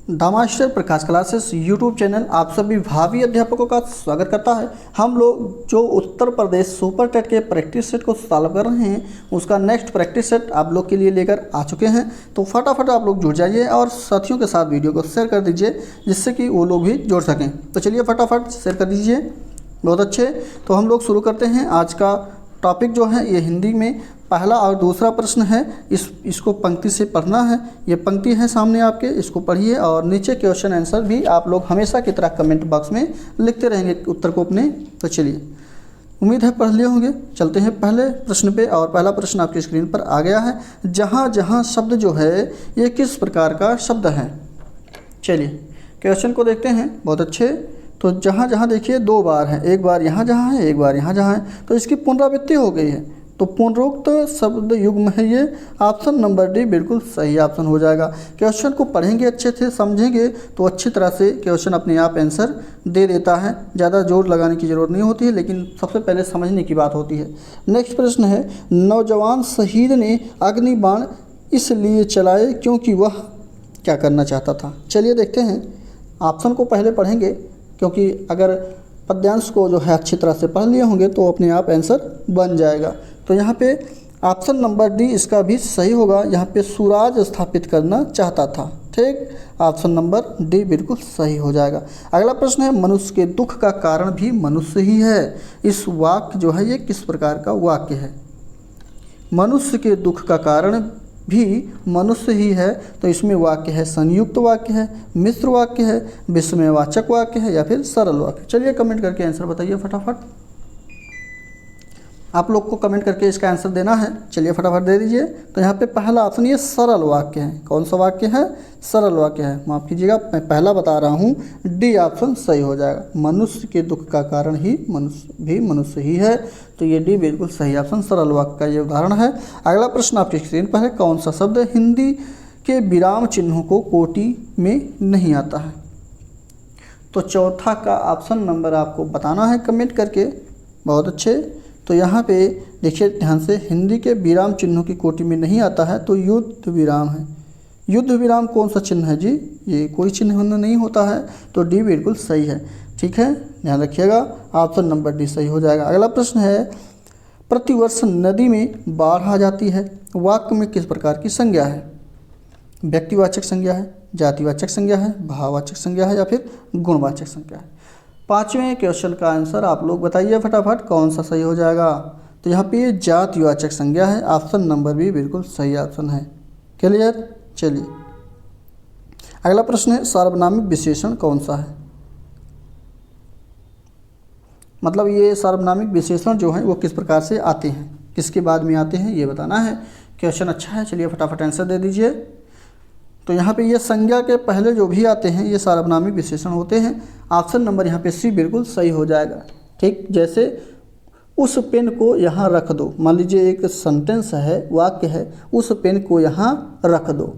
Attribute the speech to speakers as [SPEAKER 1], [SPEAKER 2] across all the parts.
[SPEAKER 1] Master प्रकाश classes YouTube channel आप सभी भावी अध्यापकों का स्वागत करता है। हम लोग जो उत्तर प्रदेश सुपर टेट के प्रैक्टिस सेट को सॉल्व कर रहे हैं उसका नेक्स्ट प्रैक्टिस सेट आप लोग के लिए लेकर आ चुके हैं। तो फटाफट आप लोग जुड़ जाइए और साथियों के साथ वीडियो को शेयर कर दीजिए जिससे कि वो लोग भी जुड़ सकें। तो चलिए फटाफट शेयर कर दीजिए। बहुत अच्छे। तो हम लोग शुरू करते हैं। आज का टॉपिक जो है ये हिंदी में पहला और दूसरा प्रश्न है। इसको पंक्ति से पढ़ना है। ये पंक्ति है सामने आपके, इसको पढ़िए और नीचे क्वेश्चन आंसर भी आप लोग हमेशा की तरह कमेंट बॉक्स में लिखते रहेंगे उत्तर को अपने। तो चलिए, उम्मीद है पढ़ लिए होंगे। चलते हैं पहले प्रश्न पे और पहला प्रश्न आपकी स्क्रीन पर आ गया है। जहाँ जहाँ शब्द जो है ये किस प्रकार का शब्द है। चलिए क्वेश्चन को देखते हैं। बहुत अच्छे। तो जहाँ जहाँ देखिए दो बार है, एक बार यहाँ जहाँ है, एक बार यहाँ जहाँ है, तो इसकी पुनरावृत्ति हो गई है। तो पुनरुक्त शब्द युग्म है ये। ऑप्शन नंबर डी बिल्कुल सही ऑप्शन हो जाएगा। क्वेश्चन को पढ़ेंगे अच्छे से, समझेंगे तो अच्छी तरह से क्वेश्चन अपने आप आंसर दे देता है। ज़्यादा जोर लगाने की ज़रूरत नहीं होती है, लेकिन सबसे पहले समझने की बात होती है। नेक्स्ट प्रश्न है, नौजवान शहीद ने अग्नि बाण इसलिए चलाए क्योंकि वह क्या करना चाहता था। चलिए देखते हैं। ऑप्शन को पहले पढ़ेंगे क्योंकि अगर पद्यांश को जो है अच्छी तरह से पढ़ लिए होंगे तो अपने आप आंसर बन जाएगा। तो यहाँ पे ऑप्शन नंबर डी इसका भी सही होगा। यहाँ पे सुराज स्थापित करना चाहता था। ठीक, ऑप्शन नंबर डी बिल्कुल सही हो जाएगा। अगला प्रश्न है, मनुष्य के दुख का कारण भी मनुष्य ही है। इस वाक्य जो है ये किस प्रकार का वाक्य है। मनुष्य के दुख का कारण भी मनुष्य ही है। तो इसमें वाक्य है संयुक्त वाक्य है, मिश्र वाक्य है, विस्मयवाचक वाक्य है या फिर सरल वाक्य। चलिए कमेंट करके आंसर बताइए फटाफट। आप लोग को कमेंट करके इसका आंसर देना है। चलिए फटाफट दे दीजिए। तो यहाँ पे पहला ऑप्शन ये सरल वाक्य है। कौन सा वाक्य है? सरल वाक्य है। माफ़ कीजिएगा, मैं पहला बता रहा हूँ, डी ऑप्शन सही हो जाएगा। मनुष्य के दुख का कारण ही मनुष्य ही है। तो ये डी बिल्कुल सही ऑप्शन सरल वाक्य का ये उदाहरण है। अगला प्रश्न आपकी स्क्रीन पर है, कौन सा शब्द हिंदी के विराम चिन्हों को कोटि में नहीं आता है। तो चौथा का ऑप्शन नंबर आपको बताना है कमेंट करके। बहुत अच्छे। तो यहाँ पे देखिए ध्यान से, हिंदी के विराम चिन्हों की कोटि में नहीं आता है तो युद्ध विराम है। युद्ध विराम कौन सा चिन्ह है जी? ये कोई चिन्ह नहीं होता है। तो डी बिल्कुल सही है। ठीक है, ध्यान रखिएगा। ऑप्शन नंबर डी सही हो जाएगा। अगला प्रश्न है, प्रतिवर्ष नदी में बाढ़ आ जाती है। वाक्य में किस प्रकार की संज्ञा है। व्यक्तिवाचक संज्ञा है, जातिवाचक संज्ञा है, भाववाचक संज्ञा है या फिर गुणवाचक संज्ञा है। पाँचवें क्वेश्चन का आंसर आप लोग बताइए फटाफट, कौन सा सही हो जाएगा। तो यहाँ पे जातिवाचक संज्ञा है। ऑप्शन नंबर भी बिल्कुल सही ऑप्शन है। क्लियर। चलिए अगला प्रश्न है, सार्वनामिक विशेषण कौन सा है। मतलब ये सार्वनामिक विशेषण जो है वो किस प्रकार से आते हैं, किसके बाद में आते हैं, ये बताना है। क्वेश्चन अच्छा है। चलिए फटाफट आंसर दे दीजिए। तो यहाँ पे ये संज्ञा के पहले जो भी आते हैं ये सार्वनामिक विशेषण होते हैं। ऑप्शन नंबर यहाँ पे सी बिल्कुल सही हो जाएगा। ठीक, जैसे उस पेन को यहाँ रख दो। मान लीजिए एक सेंटेंस है, वाक्य है, उस पेन को यहाँ रख दो।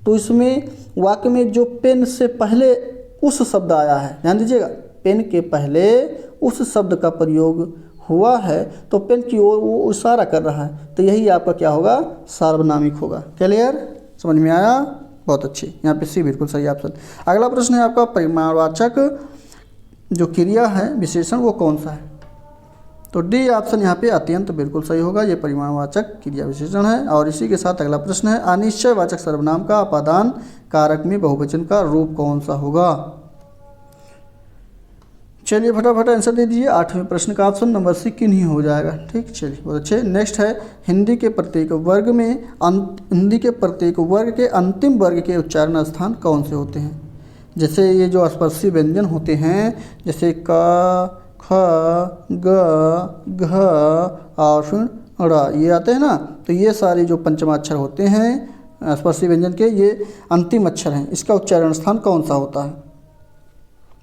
[SPEAKER 1] तो इसमें वाक्य में जो पेन से पहले उस शब्द आया है, ध्यान दीजिएगा, पेन के पहले उस शब्द का प्रयोग हुआ है तो पेन की ओर वो इशारा कर रहा है। तो यही आपका क्या होगा, सार्वनामिक होगा। क्लियर, समझ में आया। बहुत अच्छी। यहाँ पे सी बिल्कुल सही ऑप्शन। अगला प्रश्न है आपका, परिमाणवाचक जो क्रिया है विशेषण वो कौन सा है। तो डी ऑप्शन यहाँ पे अत्यंत बिल्कुल सही होगा। ये परिमाणवाचक क्रिया विशेषण है। और इसी के साथ अगला प्रश्न है, अनिश्चयवाचक सर्वनाम का अपादान कारक में बहुवचन का रूप कौन सा होगा। चलिए फटाफट आंसर दे दीजिए। आठवें प्रश्न का ऑप्शन नंबर सी किन्हीं हो जाएगा। ठीक, चलिए बहुत अच्छे। नेक्स्ट है, हिंदी के प्रत्येक वर्ग के अंतिम वर्ग के उच्चारण स्थान कौन से होते हैं। जैसे ये जो स्पर्शी व्यंजन होते हैं, जैसे क, ख, ग, घ और ड़, ये आते हैं ना। तो ये सारे जो पंचमाक्षर होते हैं स्पर्शी व्यंजन के, ये अंतिम अक्षर हैं। इसका उच्चारण स्थान कौन सा होता है।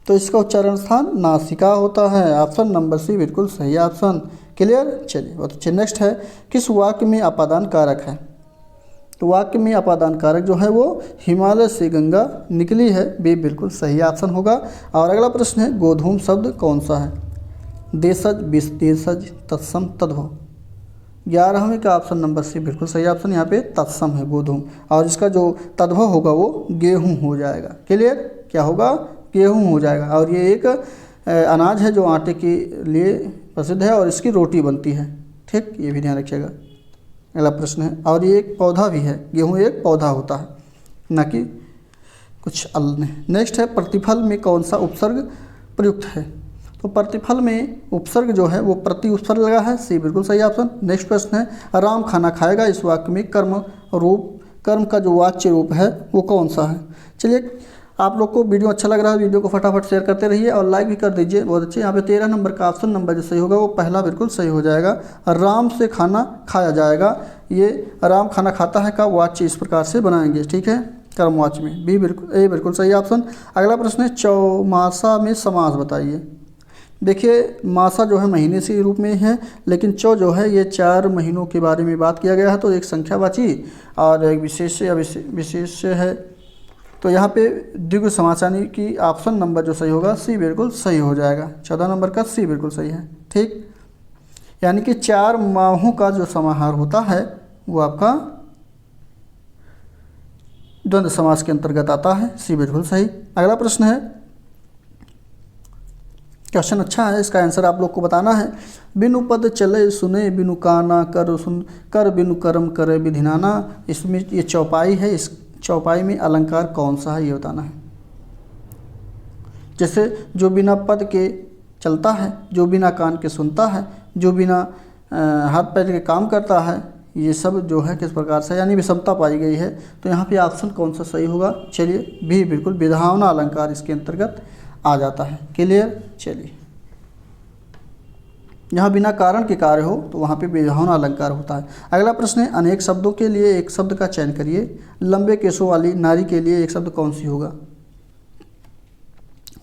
[SPEAKER 1] तो इसका उच्चारण स्थान नासिका होता है। ऑप्शन नंबर सी बिल्कुल सही ऑप्शन। क्लियर। चलिए बहुत अच्छे। नेक्स्ट है, किस वाक्य में अपादान कारक है। तो वाक्य में अपादान कारक जो है वो हिमालय से गंगा निकली है। बी बिल्कुल सही ऑप्शन होगा। और अगला प्रश्न है, गोधूम शब्द कौन सा है। देशज, विशदेशज, तत्सम, तद्भव। 11वें का ऑप्शन नंबर सी बिल्कुल सही ऑप्शन। यहाँ पे तत्सम है गोधूम, और इसका जो तद्भव होगा वो गेहूँ हो जाएगा। क्लियर, क्या होगा, गेहूँ हो जाएगा। और ये एक अनाज है जो आटे के लिए प्रसिद्ध है और इसकी रोटी बनती है। ठीक, ये भी ध्यान रखिएगा। अगला प्रश्न है, और ये एक पौधा भी है, गेहूँ एक पौधा होता है, न कि कुछ अन्य। नेक्स्ट है, प्रतिफल में कौन सा उपसर्ग प्रयुक्त है? तो प्रतिफल में उपसर्ग जो है वो प्रति उपसर्ग लगा है, सी बिल्कुल सही ऑप्शन। नेक्स्ट प्रश्न है, राम खाना खाएगा, इस वाक्य में कर्म का जो वाच्य रूप है वो कौन सा है? चलिए, आप लोग को वीडियो अच्छा लग रहा है, वीडियो को फटाफट शेयर करते रहिए और लाइक भी कर दीजिए, बहुत अच्छे। यहाँ पे 13 नंबर का ऑप्शन नंबर जो सही होगा वो पहला बिल्कुल सही हो जाएगा। राम से खाना खाया जाएगा, ये राम खाना खाता है का वाच्य इस प्रकार से बनाएंगे। ठीक है, कर्मवाच्य में बी बिल्कुल, ए बिल्कुल सही ऑप्शन। अगला प्रश्न है, चौमासा में समास बताइए। देखिए, मासा जो है महीने से रूप में है, लेकिन चौ जो है ये 4 महीनों के बारे में बात किया गया है, तो एक संख्यावाची और एक विशेष है। तो यहाँ पे द्विगु समासानी की ऑप्शन नंबर जो सही होगा सी बिल्कुल सही हो जाएगा। 14 नंबर का सी बिल्कुल सही है। ठीक, यानी कि 4 माहों का जो समाहार होता है वो आपका द्वंद्व समास के अंतर्गत आता है, सी बिल्कुल सही। अगला प्रश्न है, क्वेश्चन अच्छा है, इसका आंसर आप लोग को बताना है। बिनु पद चले सुने बिनु काना, कर बिनु कर्म करे विधिनाना। इसमें ये चौपाई है, इस चौपाई में अलंकार कौन सा है ये बताना है। जैसे जो बिना पद के चलता है, जो बिना कान के सुनता है, जो बिना हाथ पैर के काम करता है, ये सब जो है किस प्रकार से, यानी विषमता पाई गई है। तो यहाँ पे ऑप्शन कौन सा सही होगा? चलिए, भी बिल्कुल विधावना अलंकार इसके अंतर्गत आ जाता है। क्लियर, चलिए, यहाँ बिना कारण के कार्य हो तो वहाँ पे विधावना अलंकार होता है। अगला प्रश्न है, अनेक शब्दों के लिए एक शब्द का चयन करिए। लंबे केशों वाली नारी के लिए एक शब्द कौन सी होगा?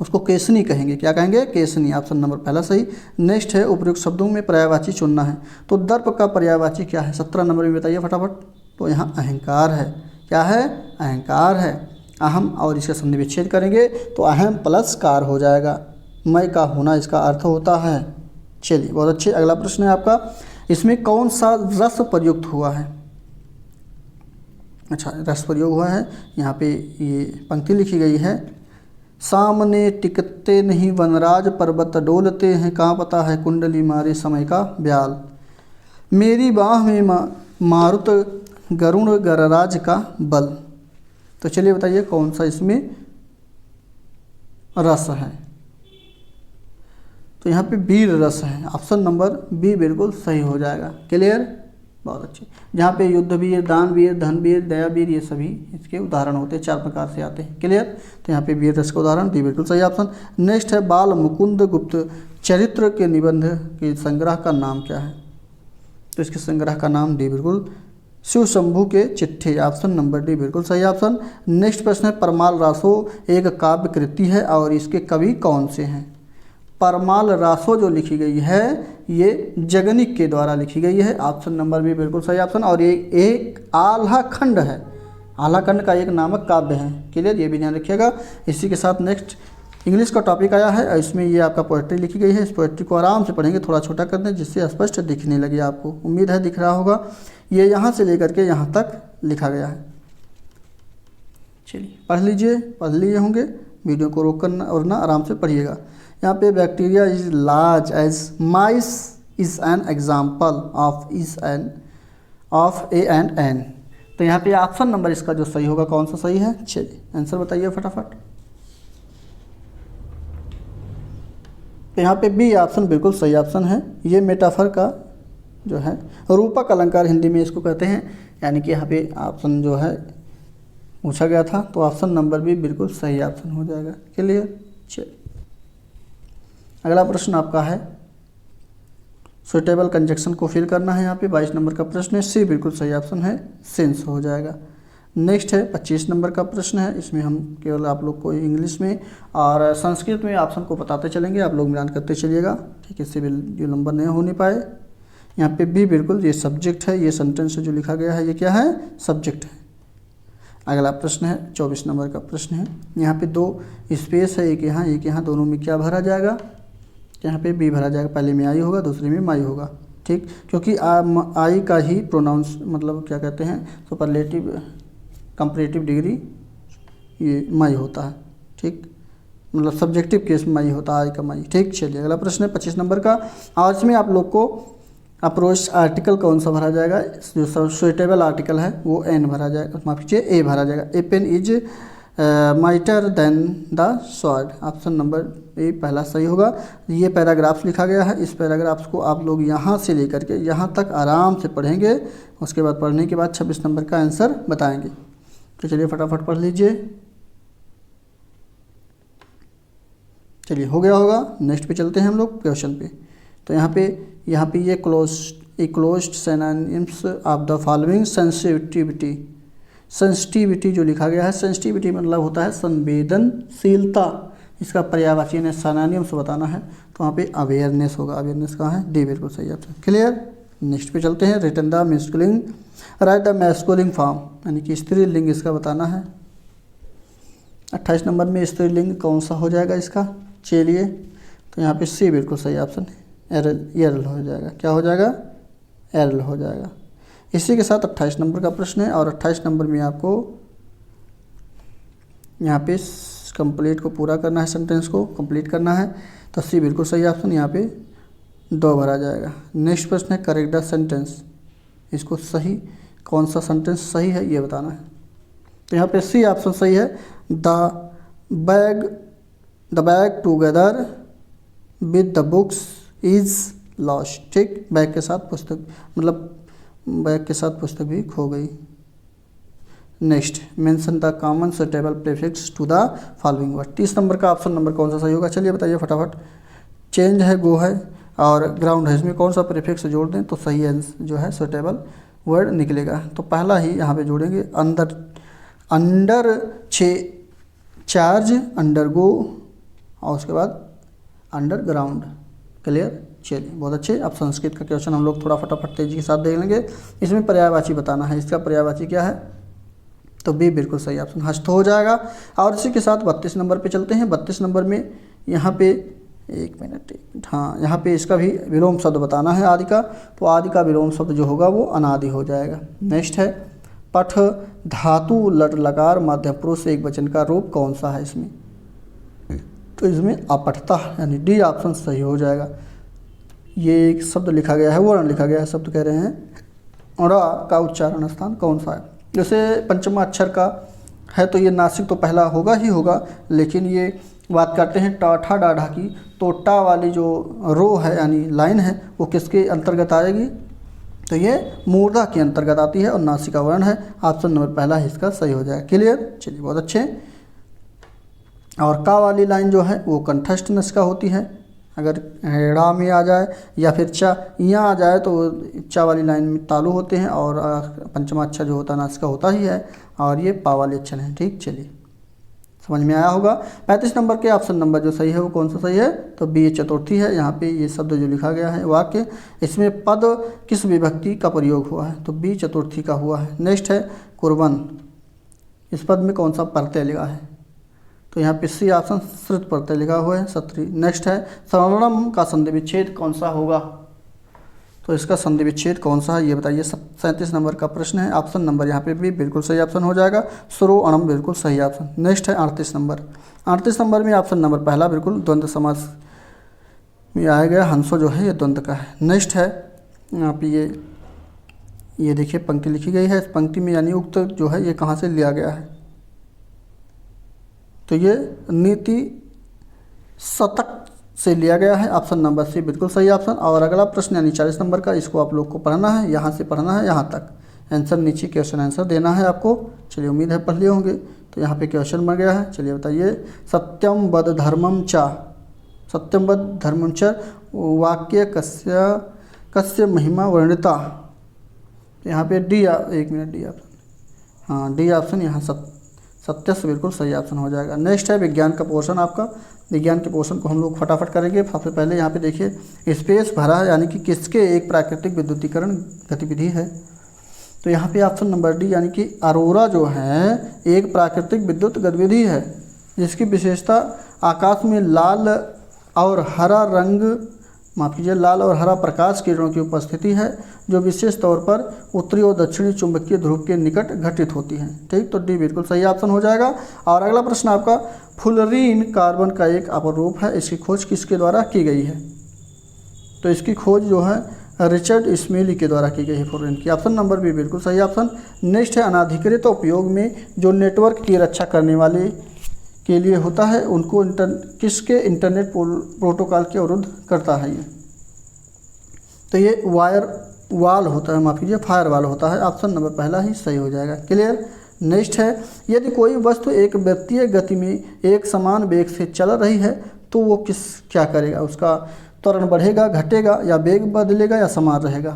[SPEAKER 1] उसको केसनी कहेंगे। क्या कहेंगे? केसनी, ऑप्शन नंबर पहला सही। नेक्स्ट है, उपयुक्त शब्दों में पर्यायवाची चुनना है। तो दर्प का पर्यायवाची क्या है? 17 नंबर में बताइए फटाफट। तो यहाँ अहंकार है। क्या है? अहंकार है। अहम और इसका संधि विच्छेद करेंगे तो अहम प्लस कार हो जाएगा। मैं का होना इसका अर्थ होता है। चलिए, बहुत अच्छे। अगला प्रश्न है आपका, इसमें कौन सा रस प्रयुक्त हुआ है? अच्छा, रस प्रयोग हुआ है। यहाँ पे ये पंक्ति लिखी गई है, सामने टिकते नहीं वनराज, पर्वत डोलते हैं कांपता है कुंडली मारे समय का ब्याल। मेरी बाह में मारुत गरुण गरराज का बल। तो चलिए बताइए कौन सा इसमें रस है? तो यहाँ पे वीर रस है, ऑप्शन नंबर बी बिल्कुल सही हो जाएगा। क्लियर, बहुत अच्छे। जहाँ पे युद्ध वीर, दान वीर, धन वीर, दया वीर, ये सभी इसके उदाहरण होते हैं, 4 प्रकार से आते हैं। क्लियर, तो यहाँ पे वीर रस का उदाहरण डी बिल्कुल सही ऑप्शन। नेक्स्ट है, बाल मुकुंद गुप्त चरित्र के निबंध के संग्रह का नाम क्या है? तो इसके संग्रह का नाम डी बिल्कुल शिव शंभू के चिट्ठी, ऑप्शन नंबर डी बिल्कुल सही ऑप्शन। नेक्स्ट प्रश्न है, परमाल रासो एक काव्य कृति है और इसके कवि कौन से हैं? परमाल रासो जो लिखी गई है ये जगनिक के द्वारा लिखी गई है, ऑप्शन नंबर बी बिल्कुल सही ऑप्शन। और ये एक आल्हा खंड है, आल्हा खंड का एक नामक काव्य है। क्लियर, ये भी ध्यान रखिएगा। इसी के साथ नेक्स्ट इंग्लिश का टॉपिक आया है, इसमें ये आपका पोएट्री लिखी गई है। इस पोएट्री को आराम से पढ़ेंगे, थोड़ा छोटा कर दें जिससे स्पष्ट दिखने लगे आपको। उम्मीद है दिख रहा होगा। ये यहाँ से लेकर के यहाँ तक लिखा गया है। चलिए पढ़ लीजिए, पढ़ लिए होंगे, वीडियो को रोक कर और ना आराम से पढ़िएगा। यहाँ पे bacteria is large as mice is an example of a and an. तो यहाँ पे ऑप्शन नंबर इसका जो सही होगा कौन सा सही है? चलिए आंसर बताइए फटाफट। तो यहाँ पे बी ऑप्शन बिल्कुल सही ऑप्शन है। ये मेटाफर का जो है रूपक अलंकार हिंदी में इसको कहते हैं, यानी कि यहाँ पे ऑप्शन जो है पूछा गया था, तो ऑप्शन नंबर बी बिल्कुल सही ऑप्शन हो जाएगा। क्लियर, चलिए अगला प्रश्न आपका है, सुटेबल कंजक्शन को फिल करना है। यहाँ पे 22 नंबर का प्रश्न है, सी बिल्कुल सही ऑप्शन है, सेंस हो जाएगा। नेक्स्ट है 25 नंबर का प्रश्न है, इसमें हम केवल आप लोग को इंग्लिश में और संस्कृत में ऑप्शन को बताते चलेंगे, आप लोग मिलान करते चलिएगा। ठीक है, इससे जो नंबर नहीं हो नहीं पाए। यहाँ पे भी बिल्कुल ये सब्जेक्ट है, ये सेंटेंस जो लिखा गया है ये क्या है? सब्जेक्ट है। अगला प्रश्न है 24 नंबर का प्रश्न है, यहाँ पे 2 स्पेस है, एक यहाँ दोनों में क्या भरा जाएगा? यहाँ पे बी भरा जाएगा, पहले में आई होगा दूसरे में माई होगा। ठीक, क्योंकि आई का ही प्रोनाउंस मतलब क्या कहते हैं सुपरलेटिव कंपैरेटिव डिग्री ये मई होता है। ठीक, मतलब सब्जेक्टिव केस में मई होता है, आई का मई। ठीक, चलिए अगला प्रश्न है 25 नंबर का। और इसमें आप लोग को अप्रोच आर्टिकल कौन सा भरा जाएगा, जो सुइटेबल आर्टिकल है वो एन भरा जाएगा, माफ कीजिए ए भरा जाएगा। A pen is mightier than the sword, option number A पहला सही होगा। ये पैराग्राफ्स लिखा गया है, इस पैराग्राफ्स को आप लोग यहाँ से लेकर के यहाँ तक आराम से पढ़ेंगे, उसके बाद पढ़ने के बाद 26 नंबर का आंसर बताएंगे। तो चलिए फटाफट पढ़ लीजिए। चलिए हो गया होगा, नेक्स्ट पे चलते हैं हम लोग क्वेश्चन पे। तो यहाँ पे ये closed synonyms of the following sensitivity जो लिखा गया है, सेंसिटिविटी मतलब होता है संवेदनशीलता, इसका पर्यायवाची ने सिनोनिम्स बताना है, तो वहाँ पे अवेयरनेस होगा। अवेयरनेस कहाँ है, डी बिल्कुल सही ऑप्शन। क्लियर, नेक्स्ट पे चलते हैं। Written the masculine right the masculine form, यानी कि स्त्रीलिंग इसका बताना है। 28 नंबर में स्त्रीलिंग कौन सा हो जाएगा इसका, चलिए तो यहाँ पे सी बिल्कुल सही ऑप्शन है, एरल हो जाएगा। क्या हो जाएगा, एरल हो जाएगा। इसी के साथ 28 नंबर का प्रश्न है, और 28 नंबर में आपको यहाँ पे कंप्लीट को पूरा करना है, सेंटेंस को कंप्लीट करना है, तो सी बिल्कुल सही ऑप्शन, यहाँ पे 2 भरा जाएगा। नेक्स्ट प्रश्न है करेक्ट द सेंटेंस, इसको सही कौन सा सेंटेंस सही है ये बताना है। तो यहाँ पे सी ऑप्शन सही है, the bag together with the books is lost. ठीक, बैग के साथ पुस्तक, मतलब बैग के साथ पुस्तक भी खो गई। Next mention the common suitable prefix to the following word. 30 number का ऑप्शन नंबर कौन सा सही होगा, चलिए बताइए फटाफट। चेंज है, गो है और ग्राउंड है, इसमें कौन सा प्रीफिक्स जोड़ दें तो सही जो है सुटेबल वर्ड निकलेगा। तो पहला ही यहाँ पे जोड़ेंगे, अंडर चार्ज, अंडर गो, और उसके बाद अंडर ग्राउंड। क्लियर, चलिए बहुत अच्छे। अब संस्कृत का क्वेश्चन हम लोग थोड़ा फटाफट तेजी के साथ देख लेंगे। इसमें पर्यायवाची बताना है, इसका पर्यायवाची क्या है, तो बी बिल्कुल सही ऑप्शन हस्त हो जाएगा। और इसी के साथ 32 नंबर पे चलते हैं। 32 नंबर में यहाँ पे एक मिनट हाँ, यहाँ पे इसका भी विलोम शब्द बताना है आदि का, तो आदि का विलोम शब्द जो होगा वो अनादि हो जाएगा। नेक्स्ट है पठ धातु लट लकार मध्य पुरुष एक वचन का रूप कौन सा है इसमें, तो इसमें अपठता यानी डी ऑप्शन सही हो जाएगा। ये एक शब्द लिखा गया है, वर्ण लिखा गया है, शब्द कह रहे हैं रा का उच्चारण स्थान कौन सा है। जैसे पंचमा अक्षर का है तो ये नासिक तो पहला होगा ही होगा, लेकिन ये बात करते हैं टाठा डाढ़ा की, तो टा वाली जो रो है यानी लाइन है वो किसके अंतर्गत आएगी, तो ये मूर्धा के अंतर्गत आती है और नासिका वर्ण है। ऑप्शन नंबर पहला इसका सही हो जाएगा। क्लियर, चलिए बहुत अच्छे। और का वाली लाइन जो है वो कंठस्थ नस का होती है, अगर ड़ा में आ जाए या फिर चा यहाँ आ जाए तो चा वाली लाइन में तालु होते हैं, और पंचमा अक्षर जो होता है नास का होता ही है, और ये पा वाले अक्षर हैं। ठीक, चलिए समझ में आया होगा। 35 नंबर के ऑप्शन नंबर जो सही है वो कौन सा सही है, तो बी चतुर्थी है। यहाँ पे ये शब्द जो लिखा गया है वाक्य, इसमें पद किस विभक्ति का प्रयोग हुआ है, तो बी चतुर्थी का हुआ है। नेक्स्ट है कुर्बन, इस पद में कौन सा प्रत्यय लगा है, तो यहाँ पे सी ऑप्शन श्रुत प्रत्यय लिखा हुआ है, सत्री। नेक्स्ट है सर्वनाम का संधि विच्छेद कौन सा होगा, तो इसका संधि विच्छेद कौन सा है ये बताइए। 37 नंबर का प्रश्न है, ऑप्शन नंबर यहाँ पे भी बिल्कुल सही ऑप्शन हो जाएगा, सुरो अणम बिल्कुल सही ऑप्शन। नेक्स्ट है 38 नंबर। 38 नंबर में ऑप्शन नंबर पहला बिल्कुल द्वंद्व समास में आया गया, हंसो जो है ये द्वंद्व का है। नेक्स्ट है यहाँ पे ये देखिए पंक्ति लिखी गई है, इस पंक्ति में यानी उक्त जो है ये कहाँ से लिया गया है, तो ये नीति शतक से लिया गया है। ऑप्शन नंबर सी बिल्कुल सही ऑप्शन। और अगला प्रश्न यानी 40 नंबर का, इसको आप लोग को पढ़ना है, यहाँ से पढ़ना है यहाँ तक, आंसर नीचे क्वेश्चन आंसर देना है आपको। चलिए उम्मीद है पढ़ लिए होंगे। तो यहाँ पे क्वेश्चन बन गया है, चलिए बताइए। सत्यम वद धर्मम चा, सत्यम वद धर्मम च वाक्य कस्य महिमा वर्णिता, यहाँ पे डी, एक मिनट डी ऑप्शन, हाँ डी ऑप्शन यहाँ सत्य से बिल्कुल सही ऑप्शन हो जाएगा। नेक्स्ट है विज्ञान का पोर्शन आपका। विज्ञान के पोर्शन को हम लोग फटाफट करेंगे। सबसे पहले यहाँ पे देखिए स्पेस भरा है, यानी कि किसके एक प्राकृतिक विद्युतीकरण गतिविधि है, तो यहाँ पे ऑप्शन नंबर डी यानी कि अरोरा जो है एक प्राकृतिक विद्युत गतिविधि है, जिसकी विशेषता आकाश में लाल और हरा रंग माफ कीजिए, लाल और हरा प्रकाश किरणों की उपस्थिति है जो विशेष तौर पर उत्तरी और दक्षिणी चुंबकीय ध्रुव के निकट घटित होती है। ठीक, तो डी बिल्कुल सही ऑप्शन हो जाएगा। और अगला प्रश्न आपका, फुलरीन कार्बन का एक अपरूप है, इसकी खोज किसके द्वारा की गई है? तो इसकी खोज जो है रिचर्ड स्मेली के द्वारा की गई है फुलरीन की। ऑप्शन नंबर बी बिल्कुल सही ऑप्शन। नेक्स्ट है, अनाधिकृत उपयोग में जो नेटवर्क की रक्षा करने वाले के लिए होता है उनको किसके इंटरनेट प्रोटोकॉल के अवरुद्ध करता है ये? तो ये वायर वाल होता है, माफ कीजिए, फायर वाल होता है। ऑप्शन नंबर पहला ही सही हो जाएगा। क्लियर। नेक्स्ट है, यदि कोई वस्तु एक वृत्तीय गति में एक समान वेग से चल रही है तो वो क्या करेगा? उसका त्वरण बढ़ेगा, घटेगा, या वेग बदलेगा, या समान रहेगा?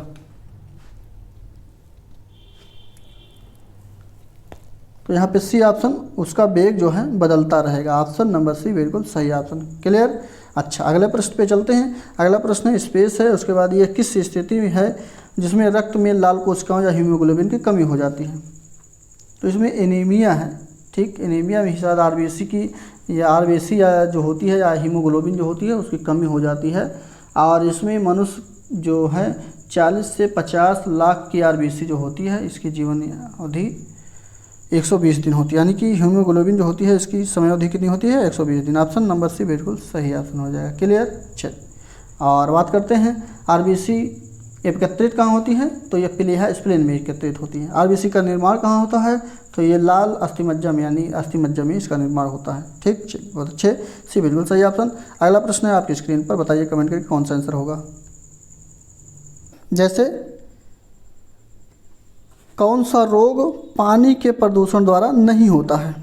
[SPEAKER 1] तो यहाँ पे सी ऑप्शन, उसका वेग जो है बदलता रहेगा। ऑप्शन नंबर सी बिल्कुल सही ऑप्शन। क्लियर। अच्छा, अगले प्रश्न पे चलते हैं। अगला प्रश्न स्पेस है, उसके बाद ये किस स्थिति में है जिसमें रक्त में लाल कोशिकाओं या हीमोग्लोबिन की कमी हो जाती है? तो इसमें एनीमिया है। ठीक, एनीमिया में शायद आरबीसी की या आरबीसी या जो होती है या हीमोग्लोबिन जो होती है उसकी कमी हो जाती है। और इसमें मनुष्य जो है 40 से 50 लाख की आरबीसी जो होती है इसकी जीवन अवधि 120 दिन होती है, यानी कि हीमोग्लोबिन जो होती है इसकी समय अवधि कितनी होती है? 120 दिन। ऑप्शन नंबर सी बिल्कुल सही ऑप्शन हो जाएगा। क्लियर। चल, और बात करते हैं आरबीसी एकत्रित कहाँ होती है? तो ये प्लीहा स्प्लेन में एकत्रित होती है। आरबीसी का निर्माण कहाँ होता है? तो ये लाल अस्थिमज्जा में, यानी अस्थिमज्जा में इसका निर्माण होता है। ठीक, चलिए, बहुत अच्छे, सी बिल्कुल सही ऑप्शन। अगला प्रश्न है आपकी स्क्रीन पर, बताइए कमेंट करके कौन सा आंसर होगा। जैसे कौन सा रोग पानी के प्रदूषण द्वारा नहीं होता है?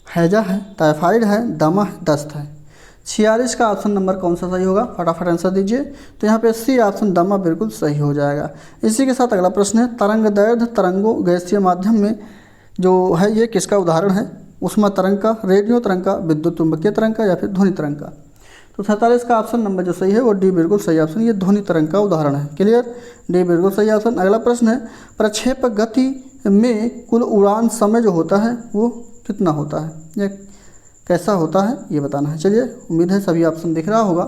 [SPEAKER 1] हैजा है, टाइफाइड है, दमा है, दस्त है। 46 का ऑप्शन नंबर कौन सा सही होगा? फटाफट आंसर दीजिए। तो यहाँ पे सी ऑप्शन दमा बिल्कुल सही हो जाएगा। इसी के साथ अगला प्रश्न है, तरंगदैर्घ्य तरंगों गैसीय माध्यम में जो है ये किसका उदाहरण है? ऊष्मा तरंग का, रेडियो तरंग का, विद्युत चुंबकीय तरंग का, या फिर ध्वनि तरंग का? तो 47 का ऑप्शन नंबर जो सही है वो डी बिल्कुल सही ऑप्शन, ये ध्वनि तरंग का उदाहरण है। क्लियर, डी बिल्कुल सही ऑप्शन। अगला प्रश्न है, प्रक्षेपक गति में कुल उड़ान समय जो होता है वो कितना होता है, या कैसा होता है, ये बताना है। चलिए, उम्मीद है सभी ऑप्शन दिख रहा होगा।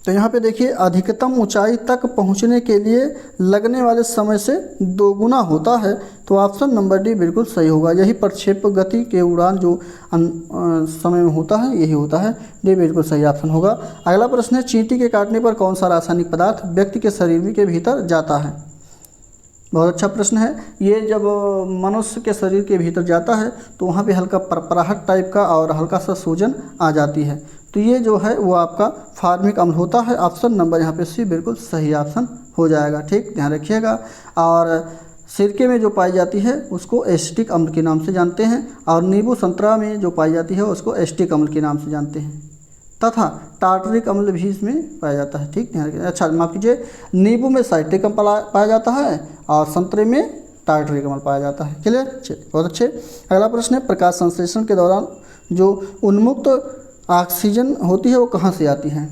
[SPEAKER 1] तो यहाँ पे देखिए, अधिकतम ऊंचाई तक पहुँचने के लिए लगने वाले समय से दोगुना होता है। तो ऑप्शन नंबर डी बिल्कुल सही होगा। यही प्रक्षेपक गति के उड़ान जो समय में होता है यही होता है। डी बिल्कुल सही ऑप्शन होगा। अगला प्रश्न है, चींटी के काटने पर कौन सा रासायनिक पदार्थ व्यक्ति के शरीर के भीतर जाता है? बहुत अच्छा प्रश्न है। ये जब मनुष्य के शरीर के भीतर जाता है तो वहाँ पे हल्का परपराहट टाइप का और हल्का सा सूजन आ जाती है। तो ये जो है वो आपका फार्मिक अम्ल होता है। ऑप्शन नंबर यहाँ पे सी बिल्कुल सही ऑप्शन हो जाएगा। ठीक, ध्यान रखिएगा। और सिरके में जो पाई जाती है उसको एसिटिक अम्ल के नाम से जानते हैं, और नींबू संतरा में जो पाई जाती है उसको एसिटिक अम्ल के नाम से जानते हैं, तथा टार्टरिक अम्ल भी इसमें पाया जाता है। ठीक, ध्यान रखिए। अच्छा, माफ कीजिए, नींबू में साइट्रिक अम्ल पाया जाता है और संतरे में टार्टरिक अम्ल पाया जाता है। क्लियर, चलिए, बहुत अच्छे। अगला प्रश्न है, प्रकाश संश्लेषण के दौरान जो उन्मुक्त ऑक्सीजन होती है वो कहाँ से आती है?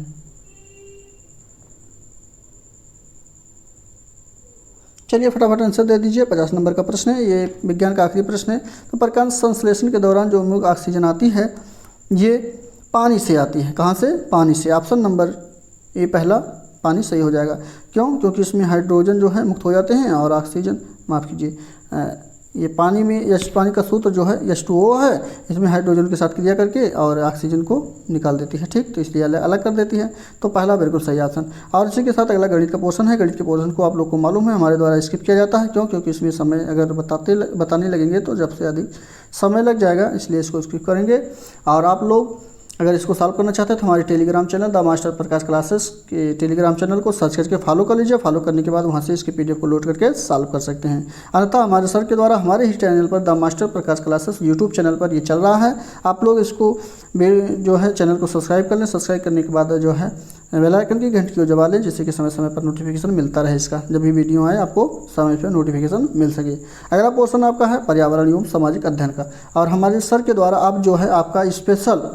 [SPEAKER 1] चलिए फटाफट आंसर दे दीजिए। 50 नंबर का प्रश्न है, ये विज्ञान का आखिरी प्रश्न है। तो प्रकाश संश्लेषण के दौरान जो उन्मुक्त ऑक्सीजन आती है ये पानी से आती है। कहाँ से? पानी से। ऑप्शन नंबर ए पहला पानी सही हो जाएगा। क्यों? क्योंकि इसमें हाइड्रोजन जो है मुक्त हो जाते हैं और ऑक्सीजन, माफ़ कीजिए, ये पानी में पानी का सूत्र जो है H2O है, इसमें हाइड्रोजन के साथ क्रिया करके और ऑक्सीजन को निकाल देती है। ठीक, तो इसलिए अलग कर देती है। तो पहला बिल्कुल सही ऑप्शन। और इसी के साथ अगला गणित का पोर्शन है। गणित के पोर्शन को आप लोग को मालूम है हमारे द्वारा स्किप किया जाता है। क्यों? क्योंकि इसमें समय अगर बताने लगेंगे तो जब से अधिक समय लग जाएगा, इसलिए इसको स्किप करेंगे। और आप लोग अगर इसको सॉल्व करना चाहते हैं तो हमारे Telegram channel the master Prakash classes के टेलीग्राम चैनल को सर्च करके फॉलो कर लीजिए। फॉलो करने के बाद वहां से इसके पीडीएफ को लोड करके सॉल्व कर सकते हैं। अन्यथा हमारे सर के द्वारा हमारे ही चैनल पर the master Prakash classes YouTube channel पर ये चल रहा है। आप लोग इसको जो है चैनल को सब्सक्राइब कर लें। सब्सक्राइब करने के बाद जो है बेल आइकन की घंटी को दबा लें, जिससे कि समय समय पर नोटिफिकेशन मिलता रहे इसका। जब भी वीडियो आए आपको समय पर नोटिफिकेशन मिल सके। अगला पोर्शन आपका है पर्यावरण एवं सामाजिक अध्ययन का, और हमारे सर के द्वारा अब जो है आपका स्पेशल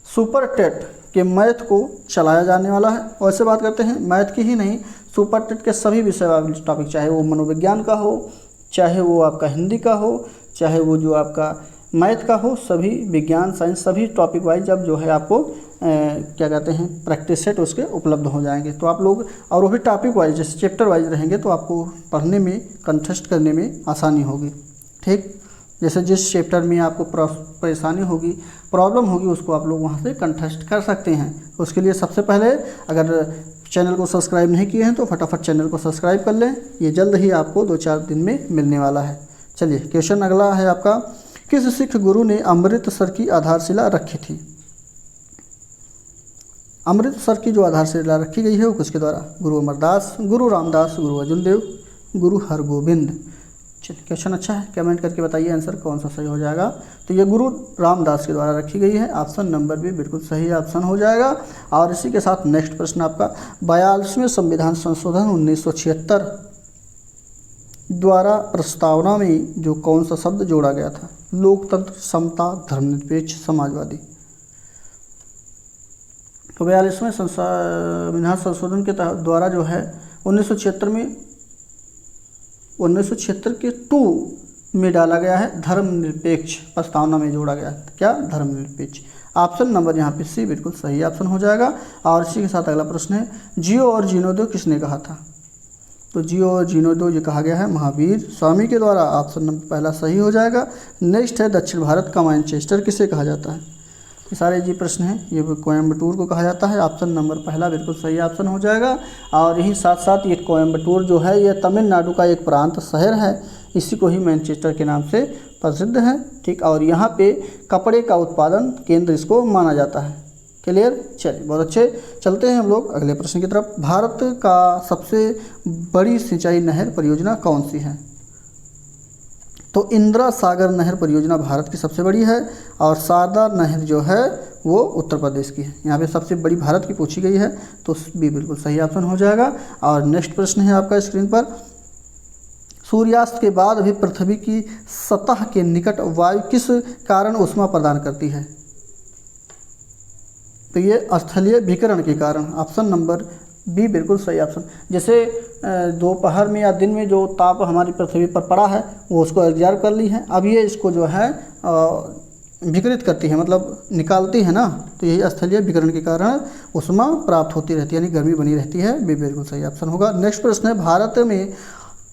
[SPEAKER 1] सुपर टेट के मैथ को चलाया जाने वाला है। और ऐसे बात करते हैं मैथ की ही नहीं, सुपर टेट के सभी विषय वाले टॉपिक, चाहे वो मनोविज्ञान का हो, चाहे वो आपका हिंदी का हो, चाहे वो जो आपका मैथ का हो, सभी विज्ञान साइंस सभी टॉपिक वाइज अब जो है आपको क्या कहते हैं प्रैक्टिस सेट उसके उपलब्ध हो जाएंगे। तो आप लोग, और वो भी टॉपिक वाइज जैसे चैप्टर वाइज रहेंगे, तो आपको पढ़ने में कंटेस्ट करने में आसानी होगी। ठीक, जैसे जिस चैप्टर में आपको परेशानी होगी, प्रॉब्लम होगी, उसको आप लोग वहाँ से कंटेस्ट कर सकते हैं। उसके लिए सबसे पहले अगर चैनल को सब्सक्राइब नहीं किए हैं तो फटाफट चैनल को सब्सक्राइब कर लें, ये जल्द ही आपको 2-4 दिन में मिलने वाला है। चलिए क्वेश्चन अगला है आपका, किस सिख गुरु ने अमृतसर की आधारशिला रखी थी? अमृतसर की जो आधारशिला रखी गई है वो किसके द्वारा? गुरु अमरदास, गुरु रामदास, गुरु अर्जुन देव, गुरु हरगोबिंद। चलिए क्वेश्चन अच्छा है, कमेंट करके बताइए आंसर कौन सा सही हो जाएगा। तो ये गुरु रामदास के द्वारा रखी गई है, ऑप्शन नंबर भी बिल्कुल सही ऑप्शन हो जाएगा। और इसी के साथ नेक्स्ट प्रश्न आपका, 42वें संविधान संशोधन 1976 द्वारा प्रस्तावना में जो कौन सा शब्द जोड़ा गया था? लोकतंत्र, समता, धर्मनिरपेक्ष, समाजवादी। तो 42वें संविधान संशोधन के द्वारा जो है 1976 के 2 में डाला गया है धर्मनिरपेक्ष, प्रस्तावना में जोड़ा गया है क्या? धर्मनिरपेक्ष। ऑप्शन नंबर यहाँ पे सी बिल्कुल सही ऑप्शन हो जाएगा। और इसी के साथ अगला प्रश्न है, जियो और जीर्णोद्धार किसने कहा था? तो जियो और जीर्णोद्धार ये कहा गया है महावीर स्वामी के द्वारा, ऑप्शन नंबर पहला सही हो जाएगा। नेक्स्ट है, दक्षिण भारत का मैनचेस्टर किसे कहा जाता है? ये सारे जी प्रश्न हैं, ये कोयम्बटूर को कहा जाता है, ऑप्शन नंबर पहला बिल्कुल सही ऑप्शन हो जाएगा। और यही साथ साथ ये कोयम्बटूर जो है ये तमिलनाडु का एक प्रांत शहर है, इसी को ही मैनचेस्टर के नाम से प्रसिद्ध है। ठीक, और यहाँ पे कपड़े का उत्पादन केंद्र इसको माना जाता है। क्लियर? चलिए बहुत अच्छे, चलते हैं हम लोग अगले प्रश्न की तरफ। भारत का सबसे बड़ी सिंचाई नहर परियोजना कौन सी है? तो इंदिरा सागर नहर परियोजना भारत की सबसे बड़ी है, और शारदा नहर जो है वो उत्तर प्रदेश की है। यहाँ पे सबसे बड़ी भारत की पूछी गई है, तो भी बिल्कुल सही ऑप्शन हो जाएगा। और नेक्स्ट प्रश्न है आपका स्क्रीन पर, सूर्यास्त के बाद भी पृथ्वी की सतह के निकट वायु किस कारण ऊष्मा प्रदान करती है? तो ये स्थलीय विकिरण के कारण, ऑप्शन नंबर बी बिल्कुल सही ऑप्शन। जैसे दोपहर में या दिन में जो ताप हमारी पृथ्वी पर पड़ा है वो उसको एब्जॉर्ब कर ली है, अब ये इसको जो है विकिरित करती है, मतलब निकालती है ना, तो यही स्थलीय विकिरण के कारण ऊष्मा प्राप्त होती रहती है, यानी गर्मी बनी रहती है। बी बिल्कुल सही ऑप्शन होगा। नेक्स्ट प्रश्न है, भारत में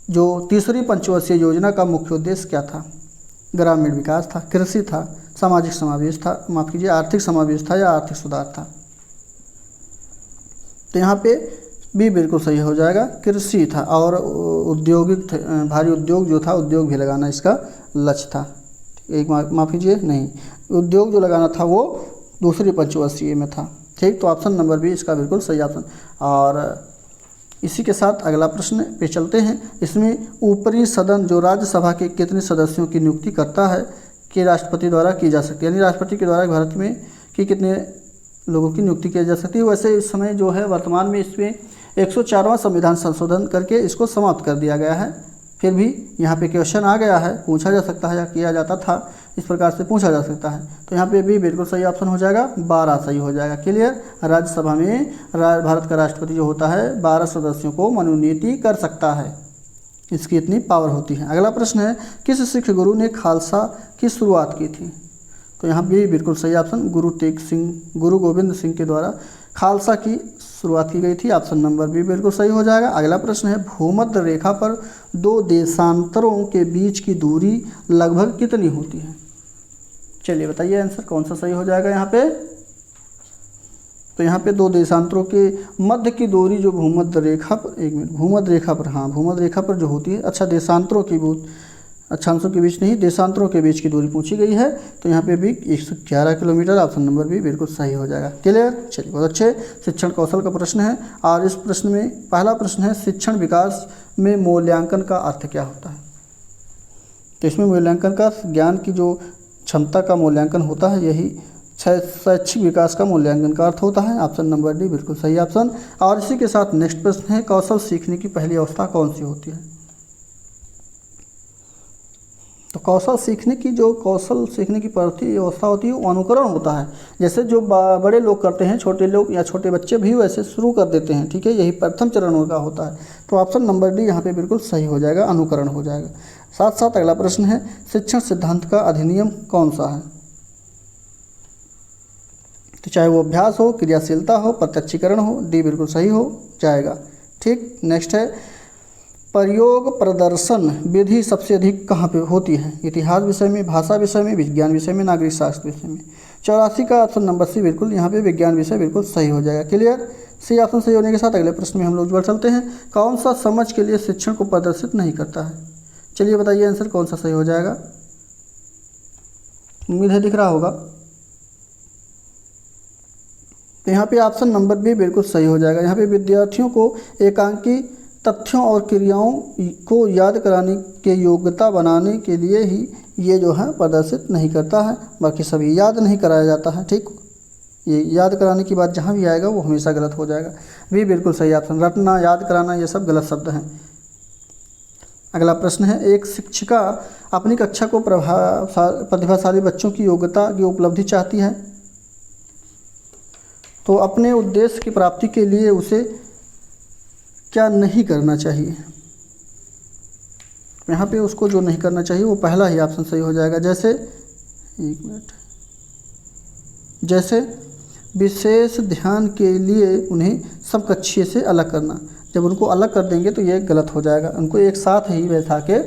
[SPEAKER 1] जो तीसरी पंचवर्षीय योजना का मुख्य उद्देश्य क्या था? ग्रामीण विकास था, कृषि था, सामाजिक समावेश था, माफ़ कीजिए आर्थिक समावेश था, या आर्थिक सुधार था? तो यहाँ पे बी बिल्कुल सही हो जाएगा, कृषि था। और औद्योगिक भारी उद्योग जो था, उद्योग भी लगाना इसका लक्ष्य था। एक माफ़ कीजिए, नहीं, उद्योग जो लगाना था वो दूसरी पंचवर्षीय में था। ठीक, तो ऑप्शन नंबर बी इसका बिल्कुल सही ऑप्शन। और इसी के साथ अगला प्रश्न पे चलते हैं। इसमें ऊपरी सदन जो राज्यसभा के कितने सदस्यों की नियुक्ति करता है कि राष्ट्रपति द्वारा की जा सकती है, यानी राष्ट्रपति के द्वारा भारत में कि कितने लोगों की नियुक्ति की जा सकती है? वैसे इस समय जो है वर्तमान में इसमें 104वां संविधान संशोधन करके इसको समाप्त कर दिया गया है। फिर भी यहाँ पे क्वेश्चन आ गया है, पूछा जा सकता है या किया जाता था, इस प्रकार से पूछा जा सकता है। तो यहाँ पे भी बिल्कुल सही ऑप्शन हो जाएगा, 12 सही हो जाएगा। क्लियर? राज्यसभा में भारत का राष्ट्रपति जो होता है 12 सदस्यों को मनोनीत कर सकता है, इसकी इतनी पावर होती है। अगला प्रश्न है, किस सिख गुरु ने खालसा की शुरुआत की थी? तो यहाँ भी बिल्कुल सही ऑप्शन, गुरु तेग सिंह, गुरु गोविंद सिंह के द्वारा खालसा की शुरुआत की गई थी। ऑप्शन नंबर बी बिल्कुल सही हो जाएगा। अगला प्रश्न है, भूमध्य रेखा पर 2 देशांतरों के बीच की दूरी लगभग कितनी होती है? चलिए बताइए आंसर कौन सा सही हो जाएगा यहाँ पे? तो यहाँ पे 2 देशांतरों के मध्य की दूरी जो भूमध्य रेखा पर, एक मिनट, भूमध्य रेखा पर, हाँ भूमध्य रेखा पर जो होती है, अच्छा देशांतरों की अक्षांशों के बीच नहीं, देशांतरों के बीच की दूरी पूछी गई है। तो यहाँ पे भी 111 किलोमीटर, ऑप्शन नंबर भी बिल्कुल सही हो जाएगा। क्लियर? चलिए बहुत अच्छे। शिक्षण कौशल का प्रश्न है, और इस प्रश्न में पहला प्रश्न है, शिक्षण विकास में मूल्यांकन का अर्थ क्या होता है? तो इसमें मूल्यांकन का ज्ञान की जो क्षमता का मूल्यांकन होता है, यही शैक्षिक विकास का मूल्यांकन का अर्थ होता है। ऑप्शन नंबर डी बिल्कुल सही ऑप्शन। और इसी के साथ नेक्स्ट प्रश्न है, कौशल सीखने की पहली अवस्था कौन सी होती है? तो कौशल सीखने की पहली अवस्था होती है वो अनुकरण होता है। जैसे जो बड़े लोग करते हैं, छोटे लोग या छोटे बच्चे भी वैसे शुरू कर देते हैं, ठीक है, यही प्रथम चरण उनका होता है। तो ऑप्शन नंबर डी यहाँ पे बिल्कुल सही हो जाएगा, अनुकरण हो जाएगा। साथ साथ अगला प्रश्न है, शिक्षण सिद्धांत का अधिनियम कौन सा है? तो चाहे वो अभ्यास हो, क्रियाशीलता हो, प्रत्यक्षीकरण हो, डी बिल्कुल सही हो जाएगा। ठीक, नेक्स्ट है प्रयोग प्रदर्शन विधि सबसे अधिक कहाँ पे होती है? इतिहास विषय में, भाषा विषय में, विज्ञान विषय में, नागरिक शास्त्र विषय में। 84 का ऑप्शन नंबर सी बिल्कुल यहाँ पे विज्ञान विषय बिल्कुल सही हो जाएगा। क्लियर, सी ऑप्शन सही होने के साथ अगले प्रश्न में हम लोग बढ़ चलते हैं। कौन सा समझ के लिए शिक्षण को प्रदर्शित नहीं करता है? चलिए बताइए आंसर कौन सा सही हो जाएगा। उम्मीद है दिख रहा होगा। तो यहाँ पे ऑप्शन नंबर बी बिल्कुल सही हो जाएगा। यहाँ पे विद्यार्थियों को एकांकी तथ्यों और क्रियाओं को याद कराने के योग्यता बनाने के लिए ही ये जो है प्रदर्शित नहीं करता है, बाकी सभी याद नहीं कराया जाता है। ठीक, ये याद कराने की बात जहाँ भी आएगा वो हमेशा गलत हो जाएगा। भी बिल्कुल सही ऑप्शन, रटना, याद कराना ये सब गलत शब्द हैं। अगला प्रश्न है एक शिक्षिका अपनी कक्षा को प्रतिभाशाली बच्चों की योग्यता की उपलब्धि चाहती है, तो अपने उद्देश्य की प्राप्ति के लिए उसे क्या नहीं करना चाहिए? यहाँ पे उसको जो नहीं करना चाहिए वो पहला ही ऑप्शन सही हो जाएगा। जैसे, एक मिनट, जैसे विशेष ध्यान के लिए उन्हें समकक्षीय से अलग करना। जब उनको अलग कर देंगे तो ये गलत हो जाएगा। उनको एक साथ ही बैठा के,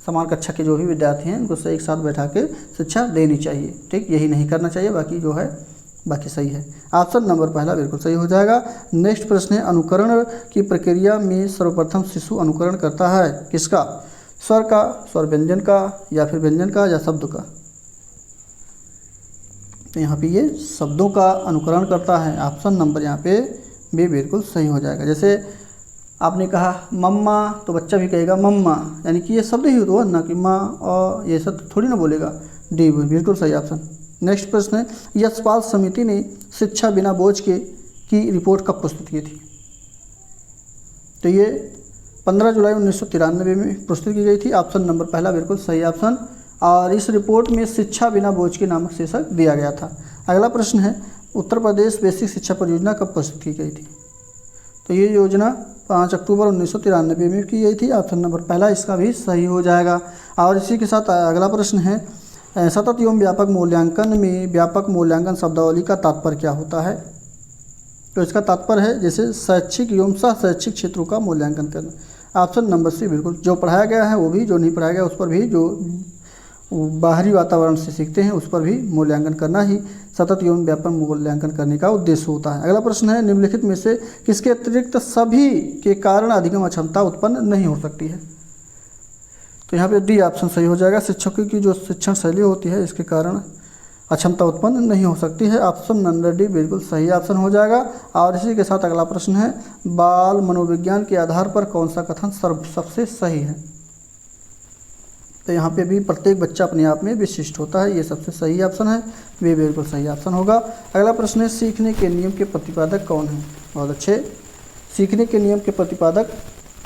[SPEAKER 1] समान कक्षा के जो भी विद्यार्थी हैं उनको एक साथ बैठा के शिक्षा देनी चाहिए। ठीक, यही नहीं करना चाहिए, बाकी जो है बाकी सही है। ऑप्शन नंबर पहला बिल्कुल सही हो जाएगा। नेक्स्ट प्रश्न है अनुकरण की प्रक्रिया में सर्वप्रथम शिशु अनुकरण करता है किसका? स्वर का, स्वर व्यंजन का, या फिर व्यंजन का, या शब्द का? तो यहाँ पे ये शब्दों का अनुकरण करता है। ऑप्शन नंबर यहाँ पे भी बिल्कुल सही हो जाएगा। जैसे आपने कहा मम्मा, तो बच्चा भी कहेगा मम्मा, यानी कि ये शब्द ही तो ना कि माँ और ये सब थोड़ी ना बोलेगा। डी बिल्कुल सही ऑप्शन। नेक्स्ट प्रश्न है यशपाल समिति ने शिक्षा बिना बोझ के की रिपोर्ट कब प्रस्तुत की थी? तो ये 15 जुलाई 1993 में प्रस्तुत की गई थी। ऑप्शन नंबर पहला बिल्कुल सही ऑप्शन। और इस रिपोर्ट में शिक्षा बिना बोझ के नामक शीर्षक दिया गया था। अगला प्रश्न है उत्तर प्रदेश बेसिक शिक्षा परियोजना कब प्रस्तुत की गई थी? तो ये योजना 5 अक्टूबर 1993 में की गई थी। ऑप्शन नंबर पहला इसका भी सही हो जाएगा। और इसी के साथ अगला प्रश्न है सतत एवं व्यापक मूल्यांकन में व्यापक मूल्यांकन शब्दावली का तात्पर्य क्या होता है? तो इसका तात्पर्य है जैसे शैक्षिक एवं सह शैक्षिक क्षेत्रों का मूल्यांकन करना। ऑप्शन नंबर सी बिल्कुल, जो पढ़ाया गया है वो भी, जो नहीं पढ़ाया गया उस पर भी, जो बाहरी वातावरण से सीखते हैं उस पर भी मूल्यांकन करना ही सतत एवं व्यापक मूल्यांकन करने का उद्देश्य होता है। अगला प्रश्न है निम्नलिखित में से किसके अतिरिक्त सभी के कारण अधिगम अक्षमता उत्पन्न नहीं हो सकती है? तो यहाँ पे डी ऑप्शन सही हो जाएगा। शिक्षकों की जो शिक्षण शैली होती है इसके कारण अक्षमता उत्पन्न नहीं हो सकती है। ऑप्शन नंबर डी बिल्कुल सही ऑप्शन हो जाएगा। और इसी के साथ अगला प्रश्न है बाल मनोविज्ञान के आधार पर कौन सा कथन सबसे सही है? तो यहाँ पे भी प्रत्येक बच्चा अपने आप में विशिष्ट होता है, ये सबसे सही ऑप्शन है, वे बिल्कुल सही ऑप्शन होगा। अगला प्रश्न है सीखने के नियम के प्रतिपादक कौन है? बहुत अच्छे, सीखने के नियम के प्रतिपादक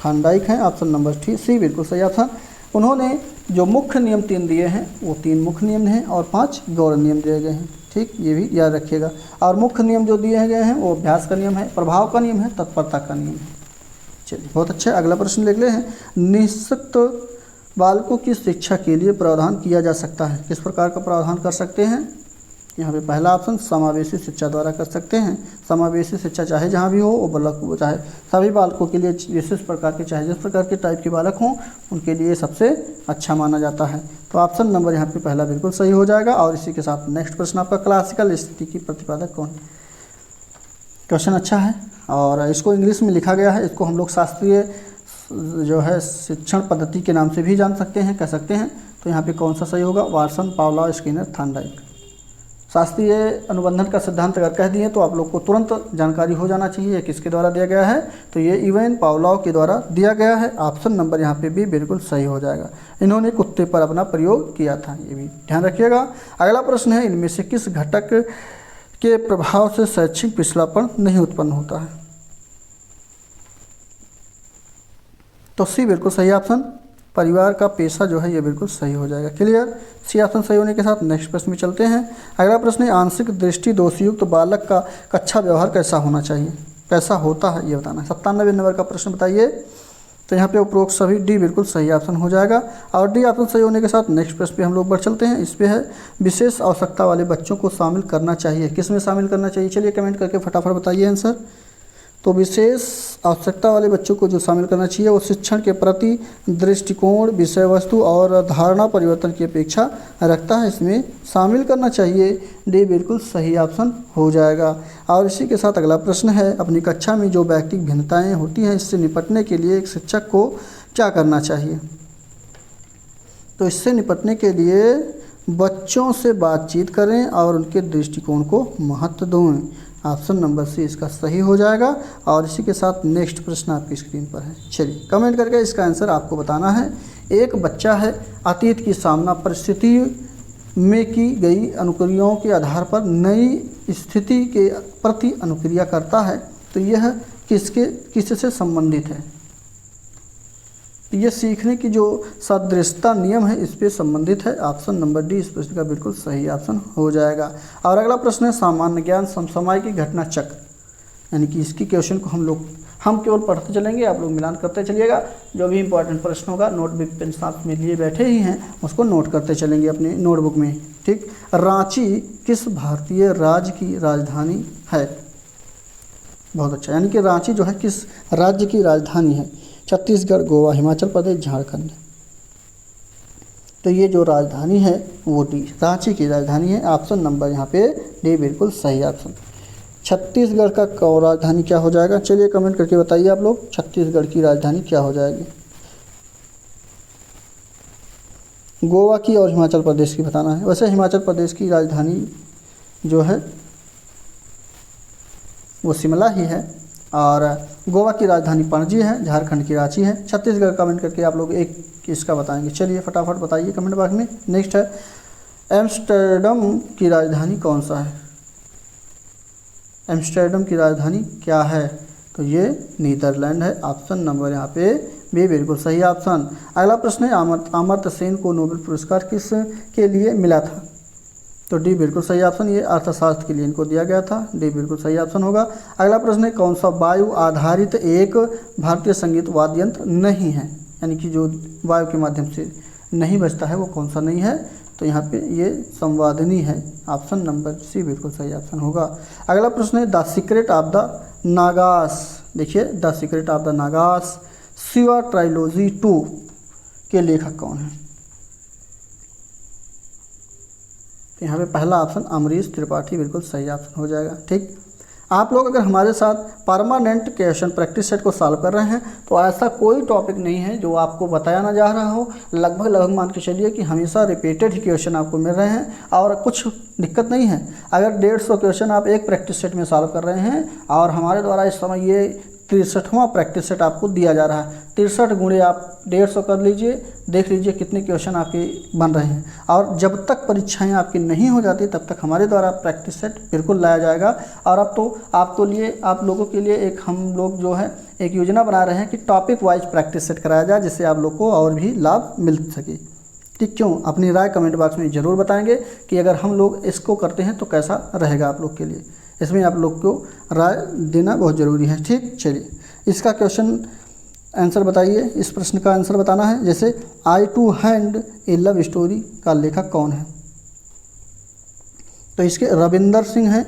[SPEAKER 1] थॉर्नडाइक हैं। ऑप्शन नंबर सी बिल्कुल सही ऑप्शन। उन्होंने जो मुख्य नियम 3 दिए हैं वो 3 मुख्य नियम हैं और 5 गौण नियम दिए गए हैं। ठीक, ये भी याद रखिएगा। और मुख्य नियम जो दिए गए हैं वो अभ्यास का नियम है, प्रभाव का नियम है, तत्परता का नियम है। चलिए बहुत अच्छा, अगला प्रश्न देख ले हैं निःशक्त बालकों की शिक्षा के लिए प्रावधान किया जा सकता है, किस प्रकार का प्रावधान कर सकते हैं? यहाँ पे पहला ऑप्शन समावेशी शिक्षा द्वारा कर सकते हैं। समावेशी शिक्षा चाहे जहाँ भी हो वो बालक, चाहे सभी बालकों के लिए विशेष प्रकार के, चाहे जिस प्रकार के टाइप के बालक हों उनके लिए सबसे अच्छा माना जाता है। तो ऑप्शन नंबर यहाँ पे पहला बिल्कुल सही हो जाएगा। और इसी के साथ नेक्स्ट प्रश्न आपका क्लासिकल स्थिति की प्रतिपादक कौन है? क्वेश्चन अच्छा है और इसको इंग्लिश में लिखा गया है। इसको हम लोग शास्त्रीय जो है शिक्षण पद्धति के नाम से भी जान सकते हैं, कह सकते हैं। तो यहाँ पे कौन सा सही होगा? Watson, Pavlov, Skinner, Thorndike. शास्त्रीय अनुबंधन का सिद्धांत अगर कह दिए तो आप लोग को तुरंत जानकारी हो जाना चाहिए किसके द्वारा दिया गया है। तो ये इवेन पावलोव के द्वारा दिया गया है। ऑप्शन नंबर यहाँ पे भी बिल्कुल सही हो जाएगा। इन्होंने कुत्ते पर अपना प्रयोग किया था, ये भी ध्यान रखिएगा। अगला प्रश्न है इनमें से किस घटक के प्रभाव से शैक्षिक पिछड़ापन नहीं उत्पन्न होता है? तो सी बिल्कुल सही ऑप्शन, परिवार का पेशा जो है ये बिल्कुल सही हो जाएगा। क्लियर, सी ऑप्शन सही होने के साथ नेक्स्ट प्रश्न में चलते हैं। अगला प्रश्न है आंशिक दृष्टि दोषयुक्त बालक का कक्षा व्यवहार कैसा होना चाहिए, कैसा होता है ये बताना है। 97 नंबर का प्रश्न बताइए। तो यहाँ पे उपरोक्त सभी डी बिल्कुल सही ऑप्शन हो जाएगा। और डी ऑप्शन सही होने के साथ नेक्स्ट प्रश्न पे हम लोग बढ़ चलते हैं। इस पे है विशेष आवश्यकता वाले बच्चों को शामिल करना चाहिए, किस में शामिल करना चाहिए? चलिए कमेंट करके फटाफट बताइए आंसर। तो विशेष आवश्यकता वाले बच्चों को जो शामिल करना चाहिए वो शिक्षण के प्रति दृष्टिकोण, विषय वस्तु और धारणा परिवर्तन की अपेक्षा रखता है, इसमें शामिल करना चाहिए। डी बिल्कुल सही ऑप्शन हो जाएगा। और इसी के साथ अगला प्रश्न है, अपनी कक्षा में जो व्यक्तिगत भिन्नताएं होती हैं इससे निपटने के लिए एक शिक्षक को क्या करना चाहिए? तो इससे निपटने के लिए बच्चों से बातचीत करें और उनके दृष्टिकोण को महत्व दें। ऑप्शन नंबर सी इसका सही हो जाएगा। और इसी के साथ नेक्स्ट प्रश्न आपकी स्क्रीन पर है। चलिए कमेंट करके इसका आंसर आपको बताना है। एक बच्चा है, अतीत की सामना परिस्थिति में की गई अनुक्रियाओं के आधार पर नई स्थिति के प्रति अनुक्रिया करता है, तो यह किससे संबंधित है? यह सीखने की जो सदृशता नियम है इस पे संबंधित है। ऑप्शन नंबर डी इस प्रश्न का बिल्कुल सही ऑप्शन हो जाएगा। और अगला प्रश्न है सामान्य ज्ञान समसामयिक घटना चक्र, यानी कि इसकी क्वेश्चन को हम केवल पढ़ते चलेंगे, आप लोग मिलान करते चलिएगा। जो भी इंपॉर्टेंट प्रश्न होगा नोटबुक पेन साथ में लिए बैठे ही हैं, उसको नोट करते चलेंगे अपने नोटबुक में। ठीक, रांची किस भारतीय राज्य की राजधानी है? बहुत अच्छा, यानी कि रांची जो है किस राज्य की राजधानी है? छत्तीसगढ़, गोवा, हिमाचल प्रदेश, झारखंड। तो ये जो राजधानी है वो डी रांची की राजधानी है। ऑप्शन नंबर यहाँ पे डी बिल्कुल सही ऑप्शन। छत्तीसगढ़ का राजधानी क्या हो जाएगा? चलिए कमेंट करके बताइए आप लोग, छत्तीसगढ़ की राजधानी क्या हो जाएगी? गोवा की और हिमाचल प्रदेश की बताना है। वैसे हिमाचल प्रदेश की राजधानी जो है वो शिमला ही है, और गोवा की राजधानी पणजी है, झारखंड की रांची है। छत्तीसगढ़ कमेंट करके आप लोग एक इसका बताएंगे। चलिए फटाफट बताइए कमेंट बॉक्स में। नेक्स्ट है एम्स्टर्डम की राजधानी कौन सा है? एम्स्टर्डम की राजधानी क्या है? तो ये नीदरलैंड है। ऑप्शन नंबर यहाँ पे बी बिल्कुल सही ऑप्शन। अगला प्रश्न है अमर्त्य सेन को नोबेल पुरस्कार किस के लिए मिला था? तो डी बिल्कुल सही ऑप्शन, ये अर्थशास्त्र के लिए इनको दिया गया था। डी बिल्कुल सही ऑप्शन होगा। अगला प्रश्न है कौन सा वायु आधारित एक भारतीय संगीत वाद्य यंत्र नहीं है, यानी कि जो वायु के माध्यम से नहीं बजता है वो कौन सा नहीं है? तो यहाँ पे ये संवादिनी है। ऑप्शन नंबर सी बिल्कुल सही ऑप्शन होगा। अगला प्रश्न है the secret of the Nagas. देखिए the secret of the Nagas Shiva trilogy 2 के लेखक कौन है? तो यहाँ पे पहला ऑप्शन अमरीश त्रिपाठी बिल्कुल सही ऑप्शन हो जाएगा। ठीक, आप लोग अगर हमारे साथ परमानेंट क्वेश्चन प्रैक्टिस सेट को सॉल्व कर रहे हैं तो ऐसा कोई टॉपिक नहीं है जो आपको बताया ना जा रहा हो। लगभग मान के चलिए कि हमेशा रिपीटेड ही क्वेश्चन आपको मिल रहे हैं और कुछ दिक्कत नहीं है। अगर 150 क्वेश्चन आप एक प्रैक्टिस सेट में सॉल्व कर रहे हैं और हमारे द्वारा इस समय ये 63वां प्रैक्टिस सेट आपको दिया जा रहा है, 63 गुणे आप 150 कर लीजिए, देख लीजिए कितने क्वेश्चन आपके बन रहे हैं। और जब तक परीक्षाएं आपकी नहीं हो जाती तब तक हमारे द्वारा प्रैक्टिस सेट बिल्कुल लाया जाएगा। और अब तो आप लोगों के लिए एक हम लोग जो है एक योजना बना रहे हैं कि टॉपिक वाइज प्रैक्टिस सेट कराया जाए, जिससे आप लोग को और भी लाभ मिल सके। ठीक, क्यों? अपनी राय कमेंट बॉक्स में ज़रूर बताएंगे कि अगर हम लोग इसको करते हैं तो कैसा रहेगा आप लोग के लिए। इसमें आप लोग को राय देना बहुत ज़रूरी है। ठीक, चलिए इसका क्वेश्चन आंसर बताइए। इस प्रश्न का आंसर बताना है। जैसे I too had a love story का लेखक कौन है? तो इसके रविंदर सिंह हैं।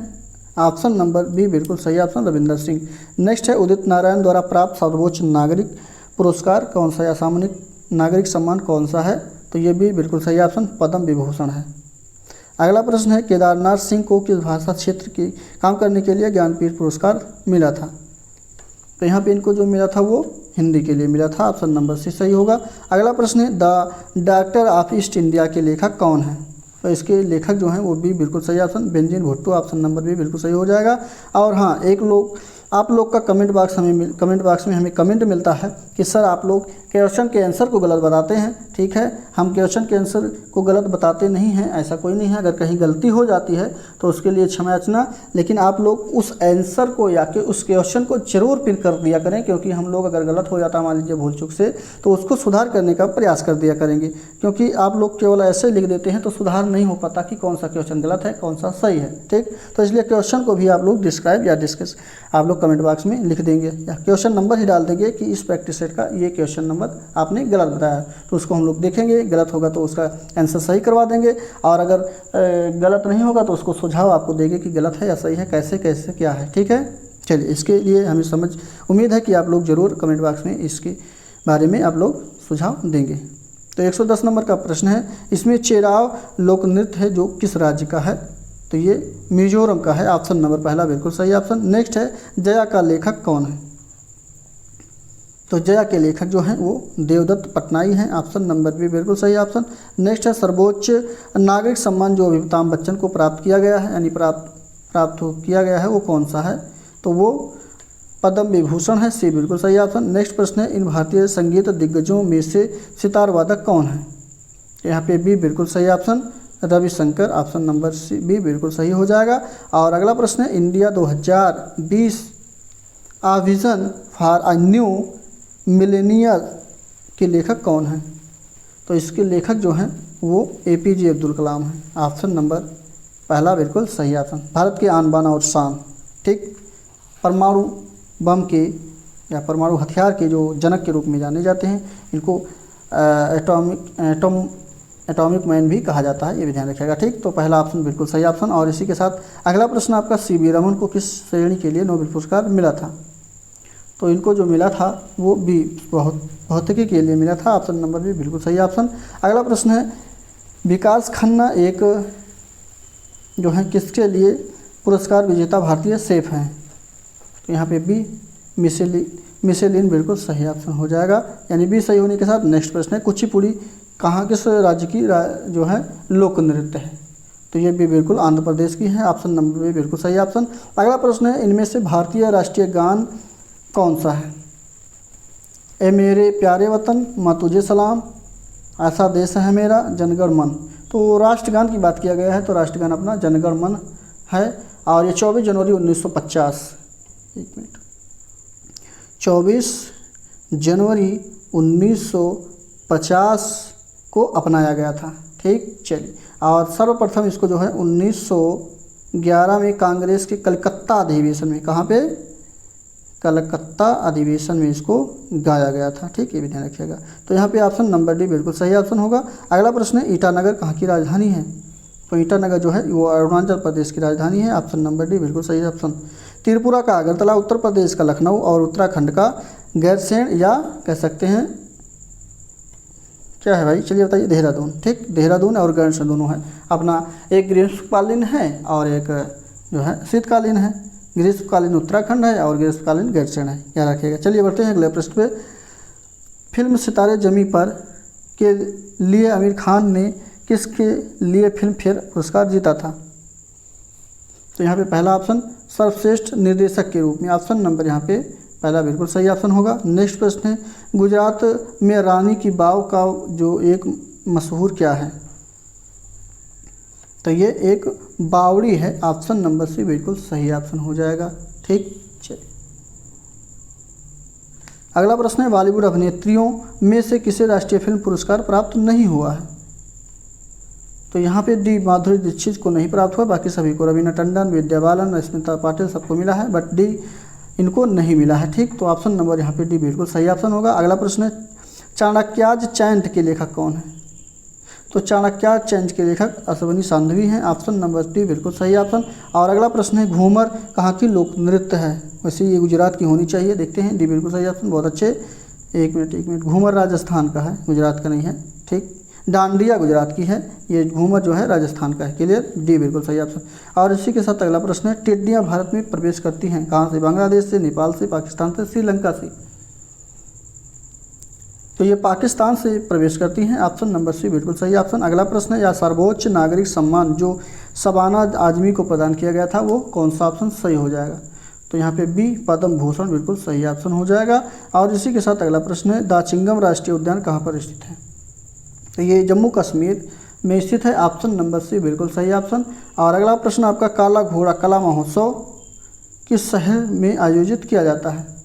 [SPEAKER 1] ऑप्शन नंबर बी बिल्कुल सही ऑप्शन, रविंदर सिंह। नेक्स्ट है उदित नारायण द्वारा प्राप्त सर्वोच्च नागरिक पुरस्कार कौन सा है? असामयिक नागरिक सम्मान कौन सा है? तो ये भी बिल्कुल सही ऑप्शन पद्म विभूषण है। अगला प्रश्न है केदारनाथ सिंह को किस भाषा क्षेत्र की काम करने के लिए ज्ञानपीठ पुरस्कार मिला था? तो यहाँ पे इनको जो मिला था वो हिंदी के लिए मिला था। ऑप्शन नंबर सी सही होगा। अगला प्रश्न है the doctor of east India के लेखक कौन है? तो इसके लेखक जो हैं वो भी बिल्कुल सही option Benjamin Bhutto. Option number भी बिल्कुल सही हो जाएगा। और हाँ, आप लोग का कमेंट बॉक्स में हमें कमेंट मिलता है कि सर आप लोग क्वेश्चन के आंसर को गलत बताते हैं। ठीक है, हम क्वेश्चन के आंसर को गलत बताते नहीं हैं, ऐसा कोई नहीं है। अगर कहीं गलती हो जाती है तो उसके लिए क्षमा याचना, लेकिन आप लोग उस आंसर को या कि उस क्वेश्चन को जरूर पिन कर दिया करें, क्योंकि हम लोग अगर गलत हो जाता मान लीजिए भूल चूक से, तो उसको सुधार करने का प्रयास कर दिया करेंगे। क्योंकि आप लोग केवल ऐसे लिख देते हैं तो सुधार नहीं हो पाता कि कौन सा क्वेश्चन गलत है कौन सा सही है। ठीक, तो इसलिए क्वेश्चन को भी आप लोग डिस्क्राइब या डिस्कस आप लोग कमेंट बॉक्स में लिख देंगे या क्वेश्चन नंबर ही डाल देंगे कि इस प्रैक्टिस सेट का ये क्वेश्चन नंबर आपने गलत बताया, तो उसको हम लोग देखेंगे, गलत होगा तो उसका आंसर सही करवा देंगे, और अगर गलत नहीं होगा तो उसको सुझाव आपको देंगे कि गलत है या सही है, कैसे कैसे क्या है। ठीक है, चलिए इसके लिए हमें उम्मीद है कि आप लोग ज़रूर कमेंट बॉक्स में इसके बारे में आप लोग सुझाव देंगे। तो 110 नंबर का प्रश्न है, इसमें चेराव लोक नृत्य है जो किस राज्य का है? तो ये मिजोरम का है, ऑप्शन नंबर पहला बिल्कुल सही ऑप्शन। नेक्स्ट है, जया का लेखक कौन है? तो जया के लेखक जो हैं वो देवदत्त पटनाई हैं, ऑप्शन नंबर बी बिल्कुल सही ऑप्शन। नेक्स्ट है, सर्वोच्च नागरिक सम्मान जो अमिताभ बच्चन को प्राप्त किया गया है, यानी प्राप्त किया गया है, वो कौन सा है? तो वो पद्म विभूषण है, सी बिल्कुल सही ऑप्शन। नेक्स्ट प्रश्न है, इन भारतीय संगीत दिग्गजों में से सितार वादक कौन है? यहाँ पे बी बिल्कुल सही option, Ravishankar, option number C B बिल्कुल सही हो जाएगा। और अगला प्रश्न है, India 2020 a vision for a new millennium के लेखक कौन है? तो इसके लेखक जो हैं वो APJ अब्दुल कलाम हैं, ऑप्शन नंबर पहला बिल्कुल सही ऑप्शन। भारत के आन बान और शान, ठीक, परमाणु बम के या परमाणु हथियार के जो जनक के रूप में जाने जाते हैं, इनको एटॉमिक मैन भी कहा जाता है, ये भी ध्यान रखिएगा। ठीक, तो पहला ऑप्शन बिल्कुल सही ऑप्शन। और इसी के साथ अगला प्रश्न आपका, CV रमन को किस श्रेणी के लिए नोबेल पुरस्कार मिला था? तो इनको जो मिला था वो भी भौतिकी के लिए मिला था, ऑप्शन नंबर भी बिल्कुल सही ऑप्शन। अगला प्रश्न है, विकास खन्ना एक जो है किसके लिए पुरस्कार विजेता भारतीय शेफ हैं? तो यहाँ पे बी मिशेलिन बिल्कुल सही ऑप्शन हो जाएगा, यानी बी सही होने के साथ नेक्स्ट प्रश्न है, कुचिपुड़ी कहाँ किस राज्य की जो है लोक नृत्य है? तो ये भी बिल्कुल आंध्र प्रदेश की है, ऑप्शन नंबर भी बिल्कुल सही ऑप्शन। अगला प्रश्न है, इनमें से भारतीय राष्ट्रीय गान कौन सा है? ए मेरे प्यारे वतन, माँ तुझे सलाम, ऐसा देश है मेरा, जनगण मन। तो राष्ट्रगान की बात किया गया है, तो राष्ट्रगान अपना जनगण मन है। और ये 24 जनवरी 1950, एक मिनट, 24 जनवरी 1950 को अपनाया गया था। ठीक, चलिए, और सर्वप्रथम इसको जो है 1911 में कांग्रेस के कलकत्ता अधिवेशन में, कहाँ पे? कलकत्ता अधिवेशन में इसको गाया गया था। ठीक, ये भी ध्यान रखिएगा। तो यहाँ पे ऑप्शन नंबर डी बिल्कुल सही ऑप्शन होगा। अगला प्रश्न है, ईटानगर कहाँ की राजधानी है? तो ईटानगर जो है वो अरुणाचल प्रदेश की राजधानी है, ऑप्शन नंबर डी बिल्कुल सही ऑप्शन। त्रिपुरा का अगरतला, उत्तर प्रदेश का लखनऊ और उत्तराखंड का गैरसैंण या कह सकते हैं क्या है भाई, चलिए बताइए, देहरादून। ठीक, देहरादून और गैरसैंण दोनों है अपना, एक ग्रीष्मकालीन है और एक जो है शीतकालीन है। ग्रीष्मकालीन उत्तराखंड है और ग्रीष्मकालीन गैरसैंण है, याद रखिएगा। चलिए बढ़ते हैं अगले प्रश्न पे। फिल्म सितारे जमी पर के लिए आमिर खान ने किसके लिए फिल्म फेयर पुरस्कार जीता था? तो यहाँ पे पहला ऑप्शन सर्वश्रेष्ठ निर्देशक के रूप में, ऑप्शन नंबर यहाँ पे पहला बिल्कुल सही ऑप्शन होगा। नेक्स्ट प्रश्न है, गुजरात में रानी की वाव का जो एक मशहूर क्या है? तो ये एक बावड़ी है, ऑप्शन नंबर सी बिल्कुल सही ऑप्शन हो जाएगा। ठीक, चलिए अगला प्रश्न है, बॉलीवुड अभिनेत्रियों में से किसे राष्ट्रीय फिल्म पुरस्कार प्राप्त नहीं हुआ है? तो यहाँ पे डी माधुरी दीक्षित को नहीं प्राप्त हुआ, बाकी सभी को, रवीना टंडन, विद्या बालन, स्मिता पाटिल सबको मिला है, बट डी इनको नहीं मिला है। ठीक, तो ऑप्शन नंबर यहाँ पे डी बिल्कुल सही ऑप्शन होगा। अगला प्रश्न है, चाणक्याज चैंट के लेखक कौन है? तो चाणक्याज चैंट के लेखक अश्वनी सांधवी हैं, ऑप्शन नंबर डी बिल्कुल सही ऑप्शन। और अगला प्रश्न है, घूमर कहाँ की लोक नृत्य है? वैसे ये गुजरात की होनी चाहिए, देखते हैं, डी बिल्कुल सही ऑप्शन, बहुत अच्छे। एक मिनट, घूमर राजस्थान का है, गुजरात का नहीं है। ठीक, डांडिया गुजरात की है, ये घूमर जो है राजस्थान का है। क्लियर, डी बिल्कुल सही ऑप्शन। और इसी के साथ अगला प्रश्न है, टिड्डियाँ भारत में प्रवेश करती हैं कहाँ से? बांग्लादेश से, नेपाल से, पाकिस्तान से, श्रीलंका से। तो ये पाकिस्तान से प्रवेश करती हैं, ऑप्शन नंबर सी बिल्कुल सही ऑप्शन। अगला प्रश्न है, या सर्वोच्च नागरिक सम्मान जो शबाना आजमी को प्रदान किया गया था वो कौन सा ऑप्शन सही हो जाएगा? तो यहाँ पे बी पद्म भूषण बिल्कुल सही ऑप्शन हो जाएगा। और इसी के साथ अगला प्रश्न है, दाचिंगम राष्ट्रीय उद्यान कहाँ पर स्थित है? तो ये जम्मू कश्मीर में स्थित है, ऑप्शन नंबर सी बिल्कुल सही ऑप्शन। और अगला प्रश्न आपका, काला घोड़ा कला महोत्सव किस शहर में आयोजित किया जाता है?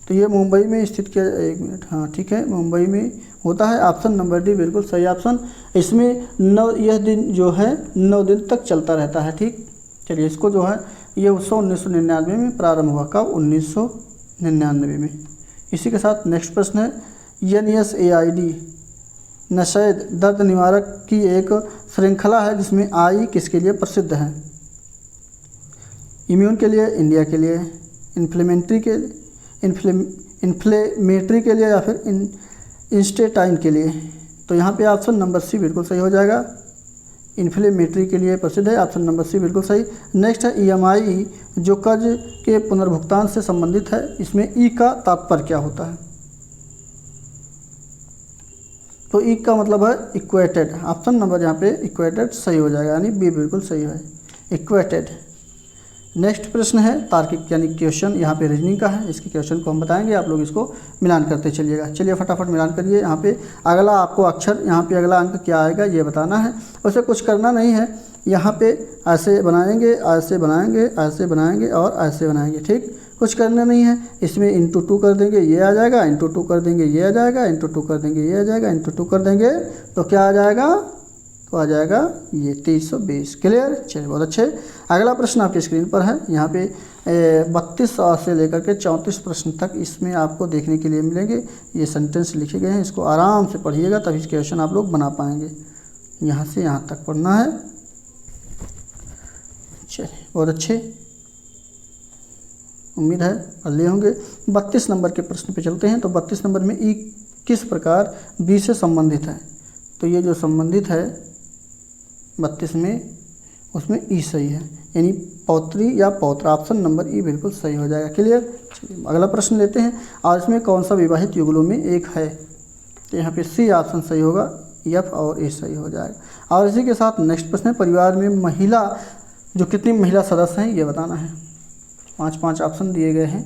[SPEAKER 1] तो ये मुंबई में स्थित किया, एक मिनट, हाँ ठीक है, मुंबई में होता है, ऑप्शन नंबर डी बिल्कुल सही ऑप्शन। इसमें यह दिन जो है 9 दिन तक चलता रहता है। ठीक, चलिए इसको जो है ये उत्सव 1999 में प्रारंभ हुआ। कब? 1999 में। इसी के साथ नेक्स्ट प्रश्न है, NSAID नशेद दर्द निवारक की एक श्रृंखला है जिसमें आई किसके लिए प्रसिद्ध है? इम्यून के लिए, इंडिया के लिए, इन्फ्लेमेटरी के लिए या फिर इंस्टेटाइन के लिए? तो यहाँ पे ऑप्शन नंबर सी बिल्कुल सही हो जाएगा। इन्फ्लेमेटरी के लिए प्रसिद्ध है, ऑप्शन नंबर सी बिल्कुल सही। नेक्स्ट है EMI जो कर्ज के पुनर्भुगतान से संबंधित है, इसमें ई का तात्पर्य क्या होता है? तो ई का मतलब है इक्वेटेड, ऑप्शन नंबर यहाँ पे इक्वेटेड सही हो जाएगा, यानी बी बिल्कुल सही है, इक्वेटेड। नेक्स्ट प्रश्न है तार्किक यानी क्वेश्चन, यहाँ पे रीजनिंग का है, इसके क्वेश्चन को हम बताएंगे, आप लोग इसको मिलान करते चलिएगा। चलिए फटाफट मिलान करिए। यहाँ पे अगला आपको अक्षर, यहाँ पे अगला अंक क्या आएगा ये बताना है, वैसे कुछ करना नहीं है। यहाँ पे ऐसे बनाएंगे, ऐसे बनाएंगे, ऐसे बनाएंगे और ऐसे बनाएंगे, ठीक, कुछ करना नहीं है। इसमें इंटू 2 कर देंगे ये आ जाएगा, इंटू 2 कर देंगे ये आ जाएगा, इंटू 2 कर देंगे ये आ जाएगा, इंटू 2 कर देंगे तो क्या आ जाएगा? तो आ जाएगा ये 320। क्लियर? चलिए बहुत अच्छे। अगला प्रश्न आपकी स्क्रीन पर है, यहाँ पे 32 से लेकर के 34 प्रश्न तक इसमें आपको देखने के लिए मिलेंगे। ये सेंटेंस लिखे गए हैं, इसको आराम से पढ़िएगा तभी क्वेश्चन आप लोग बना पाएंगे। यहाँ से यहाँ तक पढ़ना है। चलिए बहुत अच्छे, उम्मीद है पढ़ लिए होंगे। 32 नंबर के प्रश्न पे चलते हैं। तो 32 नंबर में ई किस प्रकार बी से संबंधित है? तो ये जो संबंधित है 32 में, उसमें ई सही है, यानी पौत्री या पौत्र, ऑप्शन नंबर ई बिल्कुल सही हो जाएगा। क्लियर? चलिए अगला प्रश्न लेते हैं। और इसमें कौन सा विवाहित युगलों में एक है? तो यहाँ पे सी ऑप्शन सही होगा, एफ और ए सही हो जाएगा। और इसी के साथ नेक्स्ट प्रश्न है, परिवार में महिला जो कितनी महिला सदस्य हैं ये बताना है। 5 ऑप्शन दिए गए हैं,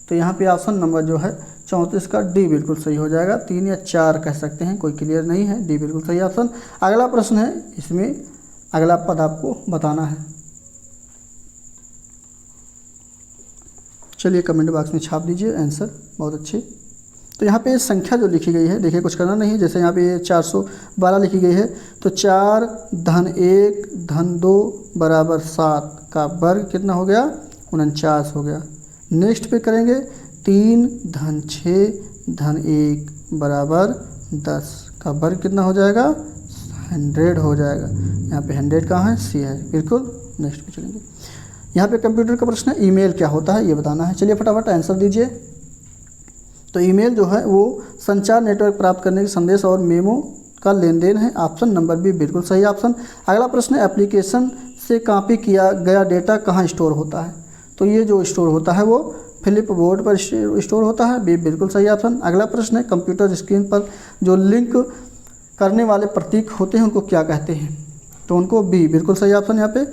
[SPEAKER 1] तो यहाँ पे ऑप्शन नंबर जो है 34 का डी बिल्कुल सही हो जाएगा। 3 या 4 कह सकते हैं, कोई क्लियर नहीं है, डी बिल्कुल सही ऑप्शन। अगला प्रश्न है, इसमें अगला पद आपको बताना है। चलिए कमेंट बॉक्स में छाप दीजिए आंसर, बहुत अच्छे। तो यहाँ पे संख्या जो लिखी गई है, देखिए कुछ करना नहीं है। जैसे यहाँ पे 412 लिखी गई है, तो 4 धन 1 धन 2 बराबर 7 का वर्ग कितना हो गया? 49 हो गया। नेक्स्ट पे करेंगे 3 धन 6 धन 1 बराबर 10 का वर्ग कितना हो जाएगा? 100 हो जाएगा। यहाँ पे 100 कहाँ है? सी है, बिल्कुल। नेक्स्ट पे चलेंगे। यहाँ पे कंप्यूटर का प्रश्न है, ईमेल क्या होता है ये बताना है। चलिए फटाफट आंसर दीजिए। तो ईमेल जो है वो संचार नेटवर्क प्राप्त करने के संदेश और मेमो का लेन देन है, ऑप्शन नंबर बी बिल्कुल सही ऑप्शन। अगला प्रश्न है, एप्लीकेशन से कॉपी किया गया डेटा कहाँ स्टोर होता है? तो ये जो स्टोर होता है वो फ्लिप बोर्ड पर स्टोर होता है, बी बिल्कुल सही ऑप्शन। अगला प्रश्न है, कंप्यूटर स्क्रीन पर जो लिंक करने वाले प्रतीक होते हैं उनको क्या कहते हैं? तो उनको बी बिल्कुल सही ऑप्शन, यहाँ पे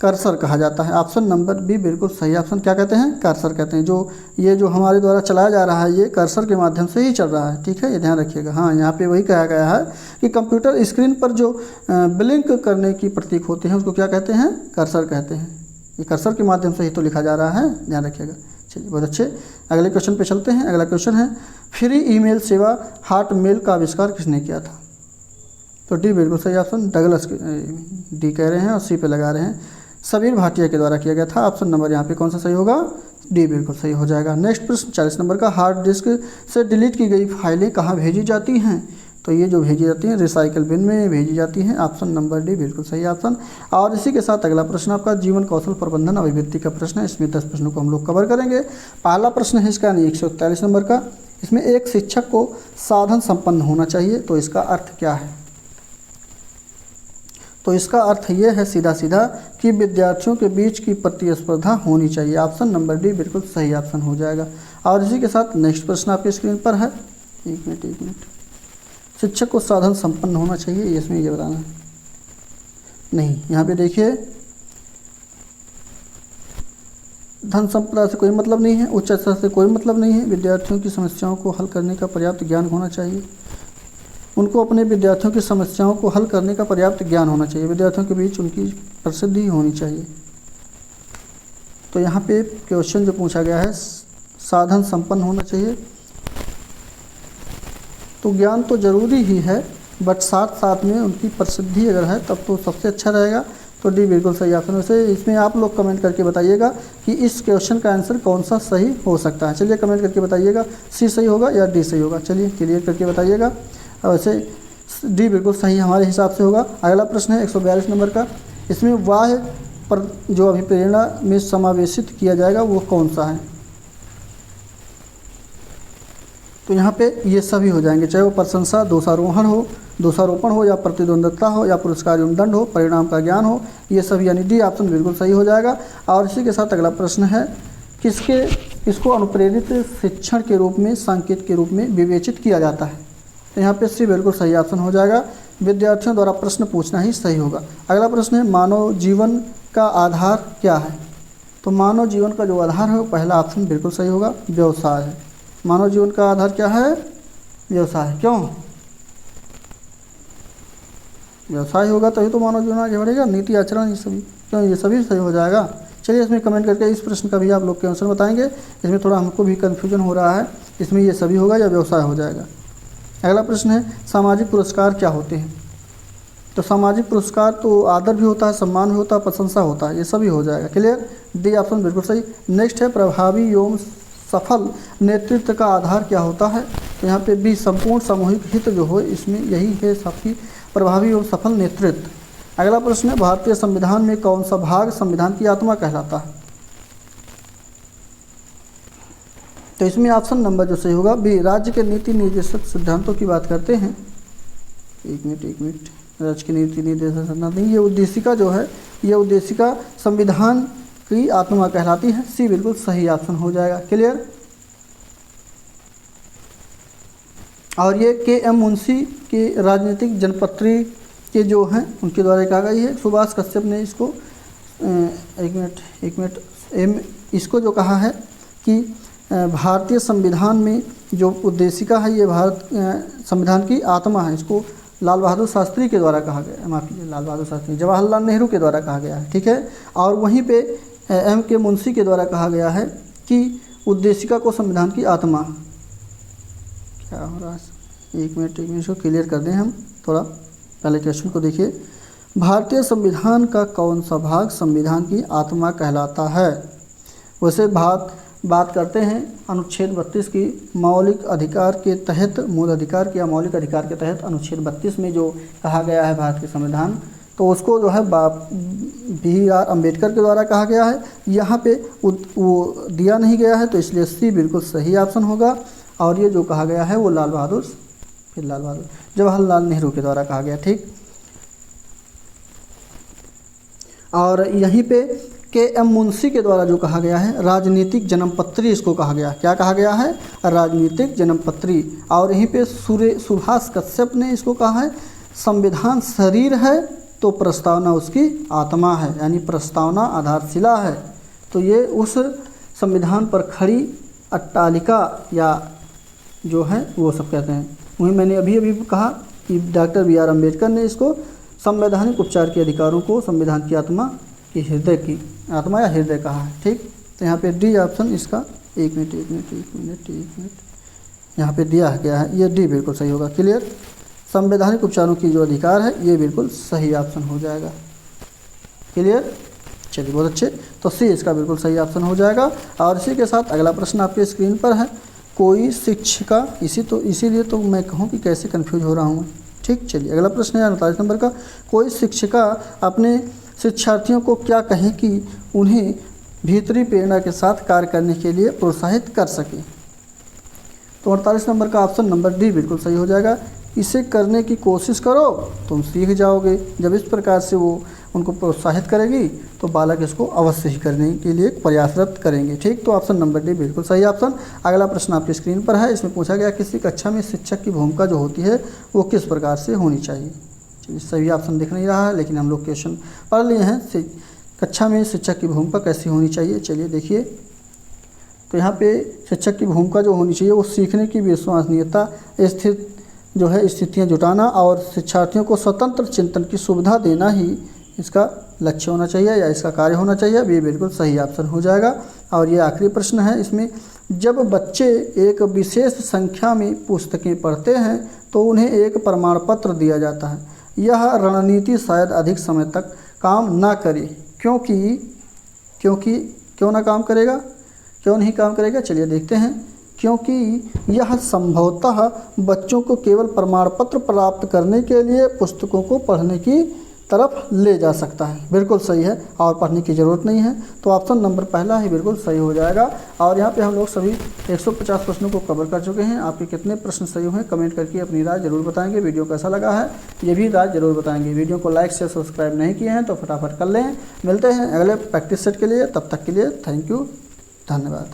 [SPEAKER 1] कर्सर कहा जाता है, ऑप्शन नंबर बी बिल्कुल सही ऑप्शन। क्या कहते हैं? कर्सर कहते हैं। जो ये जो हमारे द्वारा चलाया जा रहा है ये कर्सर के माध्यम से ही चल रहा है, ठीक है, ये ध्यान रखिएगा। हाँ, यहाँ पे वही कहा गया है कि कंप्यूटर स्क्रीन पर जो ब्लिंक करने की प्रतीक होते हैं उसको क्या कहते हैं? कर्सर कहते हैं। ये कर्सर के माध्यम से ही तो लिखा जा रहा है, ध्यान रखिएगा। चलिए बहुत अच्छे, अगले क्वेश्चन पे चलते हैं। अगला क्वेश्चन है, फ्री ईमेल सेवा हॉटमेल का आविष्कार किसने किया था? तो डी बिल्कुल सही ऑप्शन, डगलस डी कह रहे हैं और सी पे लगा रहे हैं, सबीर भाटिया के द्वारा किया गया था। ऑप्शन नंबर यहाँ पे कौन सा सही होगा? डी बिल्कुल सही हो जाएगा। नेक्स्ट प्रश्न 40 नंबर का, हार्ड डिस्क से डिलीट की गई फाइलें कहाँ भेजी जाती हैं? तो ये जो भेजी जाती हैं रिसाइकल बिन में भेजी जाती हैं, ऑप्शन नंबर डी बिल्कुल सही ऑप्शन। और इसी के साथ अगला प्रश्न आपका जीवन कौशल प्रबंधन अभिवृद्धि का प्रश्न है। इसमें 10 प्रश्नों को हम लोग कवर करेंगे। पहला प्रश्न है इसका 141 नंबर का, इसमें एक शिक्षक को साधन संपन्न होना चाहिए, तो इसका अर्थ क्या है? तो इसका अर्थ ये है सीधा सीधा कि विद्यार्थियों के बीच की प्रतिस्पर्धा होनी चाहिए, ऑप्शन नंबर डी बिल्कुल सही ऑप्शन हो जाएगा। और इसी के साथ नेक्स्ट प्रश्न आपकी स्क्रीन पर है, एक मिनट, शिक्षक को साधन संपन्न होना चाहिए, इसमें ये बताना है नहीं। यहाँ पे देखिए, धन संपदा से कोई मतलब नहीं है, उच्च स्तर से कोई मतलब नहीं है, विद्यार्थियों की समस्याओं को हल करने का पर्याप्त ज्ञान होना चाहिए, उनको अपने विद्यार्थियों की समस्याओं को हल करने का पर्याप्त ज्ञान होना चाहिए, विद्यार्थियों के बीच उनकी प्रसिद्धि होनी चाहिए। तो यहाँ पे क्वेश्चन जो पूछा गया है, साधन संपन्न होना चाहिए, तो ज्ञान तो जरूरी ही है, बट साथ साथ में उनकी प्रसिद्धि अगर है तब तो सबसे अच्छा रहेगा, तो डी बिल्कुल सही ऑप्शन। वैसे इसमें आप लोग कमेंट करके बताइएगा कि इस क्वेश्चन का आंसर कौन सा सही हो सकता है। चलिए कमेंट करके बताइएगा सी सही होगा या डी सही होगा। चलिए क्लियर करके बताइएगा। और वैसे डी बिल्कुल सही हमारे हिसाब से होगा। अगला प्रश्न है 142 नंबर का। इसमें वाह्य पर जो अभिप्रेरणा में समावेशित किया जाएगा वो कौन सा है। तो यहाँ पे ये सभी हो जाएंगे, चाहे वो प्रशंसा, दोषारोहण हो, दोषारोपण हो, या प्रतिद्वंदता हो, या पुरस्कार एवं दंड हो, परिणाम का ज्ञान हो, ये सब यानी डी ऑप्शन बिल्कुल सही हो जाएगा। और इसी के साथ अगला प्रश्न है किसको अनुप्रेरित शिक्षण के रूप में, संकेत के रूप में विवेचित किया जाता है। तो यहाँ पे सी बिल्कुल सही ऑप्शन हो जाएगा। विद्यार्थियों द्वारा प्रश्न पूछना ही सही होगा। अगला प्रश्न है मानव जीवन का आधार क्या है। तो मानव जीवन का जो आधार है वो पहला ऑप्शन बिल्कुल सही होगा, व्यवसाय है। मानव जीवन का आधार क्या है, व्यवसाय। क्यों, व्यवसाय होगा तभी तो मानव जीवन आगे बढ़ेगा। नीति आचरण ये सभी, क्यों ये सभी सही हो जाएगा। चलिए इसमें कमेंट करके इस प्रश्न का भी आप लोग के आंसर बताएंगे। इसमें थोड़ा हमको भी कन्फ्यूजन हो रहा है, इसमें ये सभी होगा या व्यवसाय हो जाएगा। अगला प्रश्न है सामाजिक पुरस्कार क्या होते हैं। तो सामाजिक पुरस्कार तो आदर भी होता है, सम्मान भी होता है, प्रशंसा होता है, ये सभी हो जाएगा। क्लियर, डी ऑप्शन बिल्कुल सही। नेक्स्ट है प्रभावी एवं सफल नेतृत्व का आधार क्या होता है। तो यहाँ पे भी संपूर्ण सामूहिक हित जो हो, इसमें यही है सबकी प्रभावी एवं सफल नेतृत्व। अगला प्रश्न है भारतीय संविधान में कौन सा भाग संविधान की आत्मा कहलाता है। तो इसमें ऑप्शन नंबर जो सही होगा बी, राज्य के नीति निर्देशक सिद्धांतों की बात करते हैं। एक मिनट, राज्य के नीति निर्देशक सिद्धांत नहीं, ये उद्देशिका जो है, ये उद्देशिका संविधान की आत्मा कहलाती है। सी बिल्कुल सही ऑप्शन हो जाएगा। क्लियर। और ये के एम मुंशी के राजनीतिक जनपत्री के जो हैं उनके द्वारा कहा गई है। सुभाष कश्यप ने इसको एक मिनट इसको जो कहा है कि भारतीय संविधान में जो उद्देशिका है ये भारत संविधान की आत्मा है, इसको लाल बहादुर शास्त्री के द्वारा कहा गया है। माफ़ कीजिए, लाल बहादुर शास्त्री, जवाहरलाल नेहरू के द्वारा कहा गया है। ठीक है। और वहीं पे एम के मुंशी के द्वारा कहा गया है कि उद्देशिका को संविधान की आत्मा, क्या हो रहा है, एक मिनट इसको क्लियर कर दें हम थोड़ा। पहले क्वेश्चन को देखिए, भारतीय संविधान का कौन सा भाग संविधान की आत्मा कहलाता है। वैसे बात करते हैं अनुच्छेद 32 की मौलिक अधिकार के तहत, मूल अधिकार के या मौलिक अधिकार के तहत अनुच्छेद 32 में जो कहा गया है भारत के संविधान, तो उसको जो है BR अम्बेडकर के द्वारा कहा गया है। यहाँ पे वो दिया नहीं गया है, तो इसलिए सी बिल्कुल सही ऑप्शन होगा। और ये जो कहा गया है वो जवाहरलाल नेहरू के द्वारा कहा गया। ठीक। और यहीं पे के एम मुंशी के द्वारा जो कहा गया है राजनीतिक जन्मपत्री, इसको कहा गया, क्या कहा गया है, राजनीतिक जन्मपत्री। और यहीं पे सुभाष कश्यप ने इसको कहा है संविधान शरीर है तो प्रस्तावना उसकी आत्मा है, यानी प्रस्तावना आधारशिला है। तो ये उस संविधान पर खड़ी अट्टालिका या जो है वो सब कहते हैं। वहीं मैंने अभी कहा कि डॉक्टर BR अम्बेडकर ने इसको संवैधानिक उपचार के अधिकारों को संविधान की आत्मा की हृदय की आत्मा या हृदय कहा है। ठीक। तो यहाँ पे डी ऑप्शन इसका एक मिनट यहाँ पे दिया गया है, ये डी बिल्कुल सही होगा। क्लियर। संवैधानिक उपचारों की जो अधिकार है ये बिल्कुल सही ऑप्शन हो जाएगा। क्लियर। चलिए बहुत अच्छे, तो सी इसका बिल्कुल सही ऑप्शन हो जाएगा। और इसी के साथ अगला प्रश्न आपके स्क्रीन पर है, कोई शिक्षिका, इसीलिए तो मैं कहूँ कि कैसे कन्फ्यूज हो रहा हूँ। ठीक। चलिए अगला प्रश्न है 48 नंबर का, कोई शिक्षिका अपने शिक्षार्थियों को क्या कहें कि उन्हें भीतरी प्रेरणा के साथ कार्य करने के लिए प्रोत्साहित कर सके। तो 48 नंबर का ऑप्शन नंबर डी बिल्कुल सही हो जाएगा। इसे करने की कोशिश करो तुम सीख जाओगे। जब इस प्रकार से वो उनको प्रोत्साहित करेगी तो बालक इसको अवश्य ही करने के लिए प्रयासरत करेंगे। ठीक। तो ऑप्शन नंबर डी बिल्कुल सही ऑप्शन। अगला प्रश्न आपकी स्क्रीन पर है, इसमें पूछा गया किसी कक्षा में शिक्षक की भूमिका जो होती है वो किस प्रकार से होनी चाहिए। सही ऑप्शन दिख नहीं रहा है, लेकिन हम लोग क्वेश्चन पढ़ लिए हैं, कक्षा में शिक्षक की भूमिका कैसी होनी चाहिए। चलिए देखिए, तो यहाँ पे शिक्षक की भूमिका जो होनी चाहिए वो सीखने की विश्वसनीयता, स्थित जो है स्थितियाँ जुटाना और शिक्षार्थियों को स्वतंत्र चिंतन की सुविधा देना ही इसका लक्ष्य होना चाहिए या इसका कार्य होना चाहिए। ये बिल्कुल सही ऑप्शन हो जाएगा। और ये आखिरी प्रश्न है इसमें, जब बच्चे एक विशेष संख्या में पुस्तकें पढ़ते हैं तो उन्हें एक प्रमाण पत्र दिया जाता है। यह रणनीति शायद अधिक समय तक काम ना करे। क्यों ना काम करेगा, क्यों नहीं काम करेगा, चलिए देखते हैं। क्योंकि यह संभवतः बच्चों को केवल प्रमाण पत्र प्राप्त करने के लिए पुस्तकों को पढ़ने की तरफ ले जा सकता है। बिल्कुल सही है, और पढ़ने की ज़रूरत नहीं है। तो ऑप्शन नंबर पहला ही बिल्कुल सही हो जाएगा। और यहाँ पे हम लोग सभी 150 प्रश्नों को कवर कर चुके हैं। आपके कितने प्रश्न सही हुए कमेंट करके अपनी राय जरूर बताएंगे। वीडियो कैसा लगा है ये भी राय जरूर बताएंगे। वीडियो को लाइक शेयर सब्सक्राइब नहीं किए हैं तो फटाफट कर लें। मिलते हैं अगले प्रैक्टिस सेट के लिए, तब तक के लिए थैंक यू, धन्यवाद।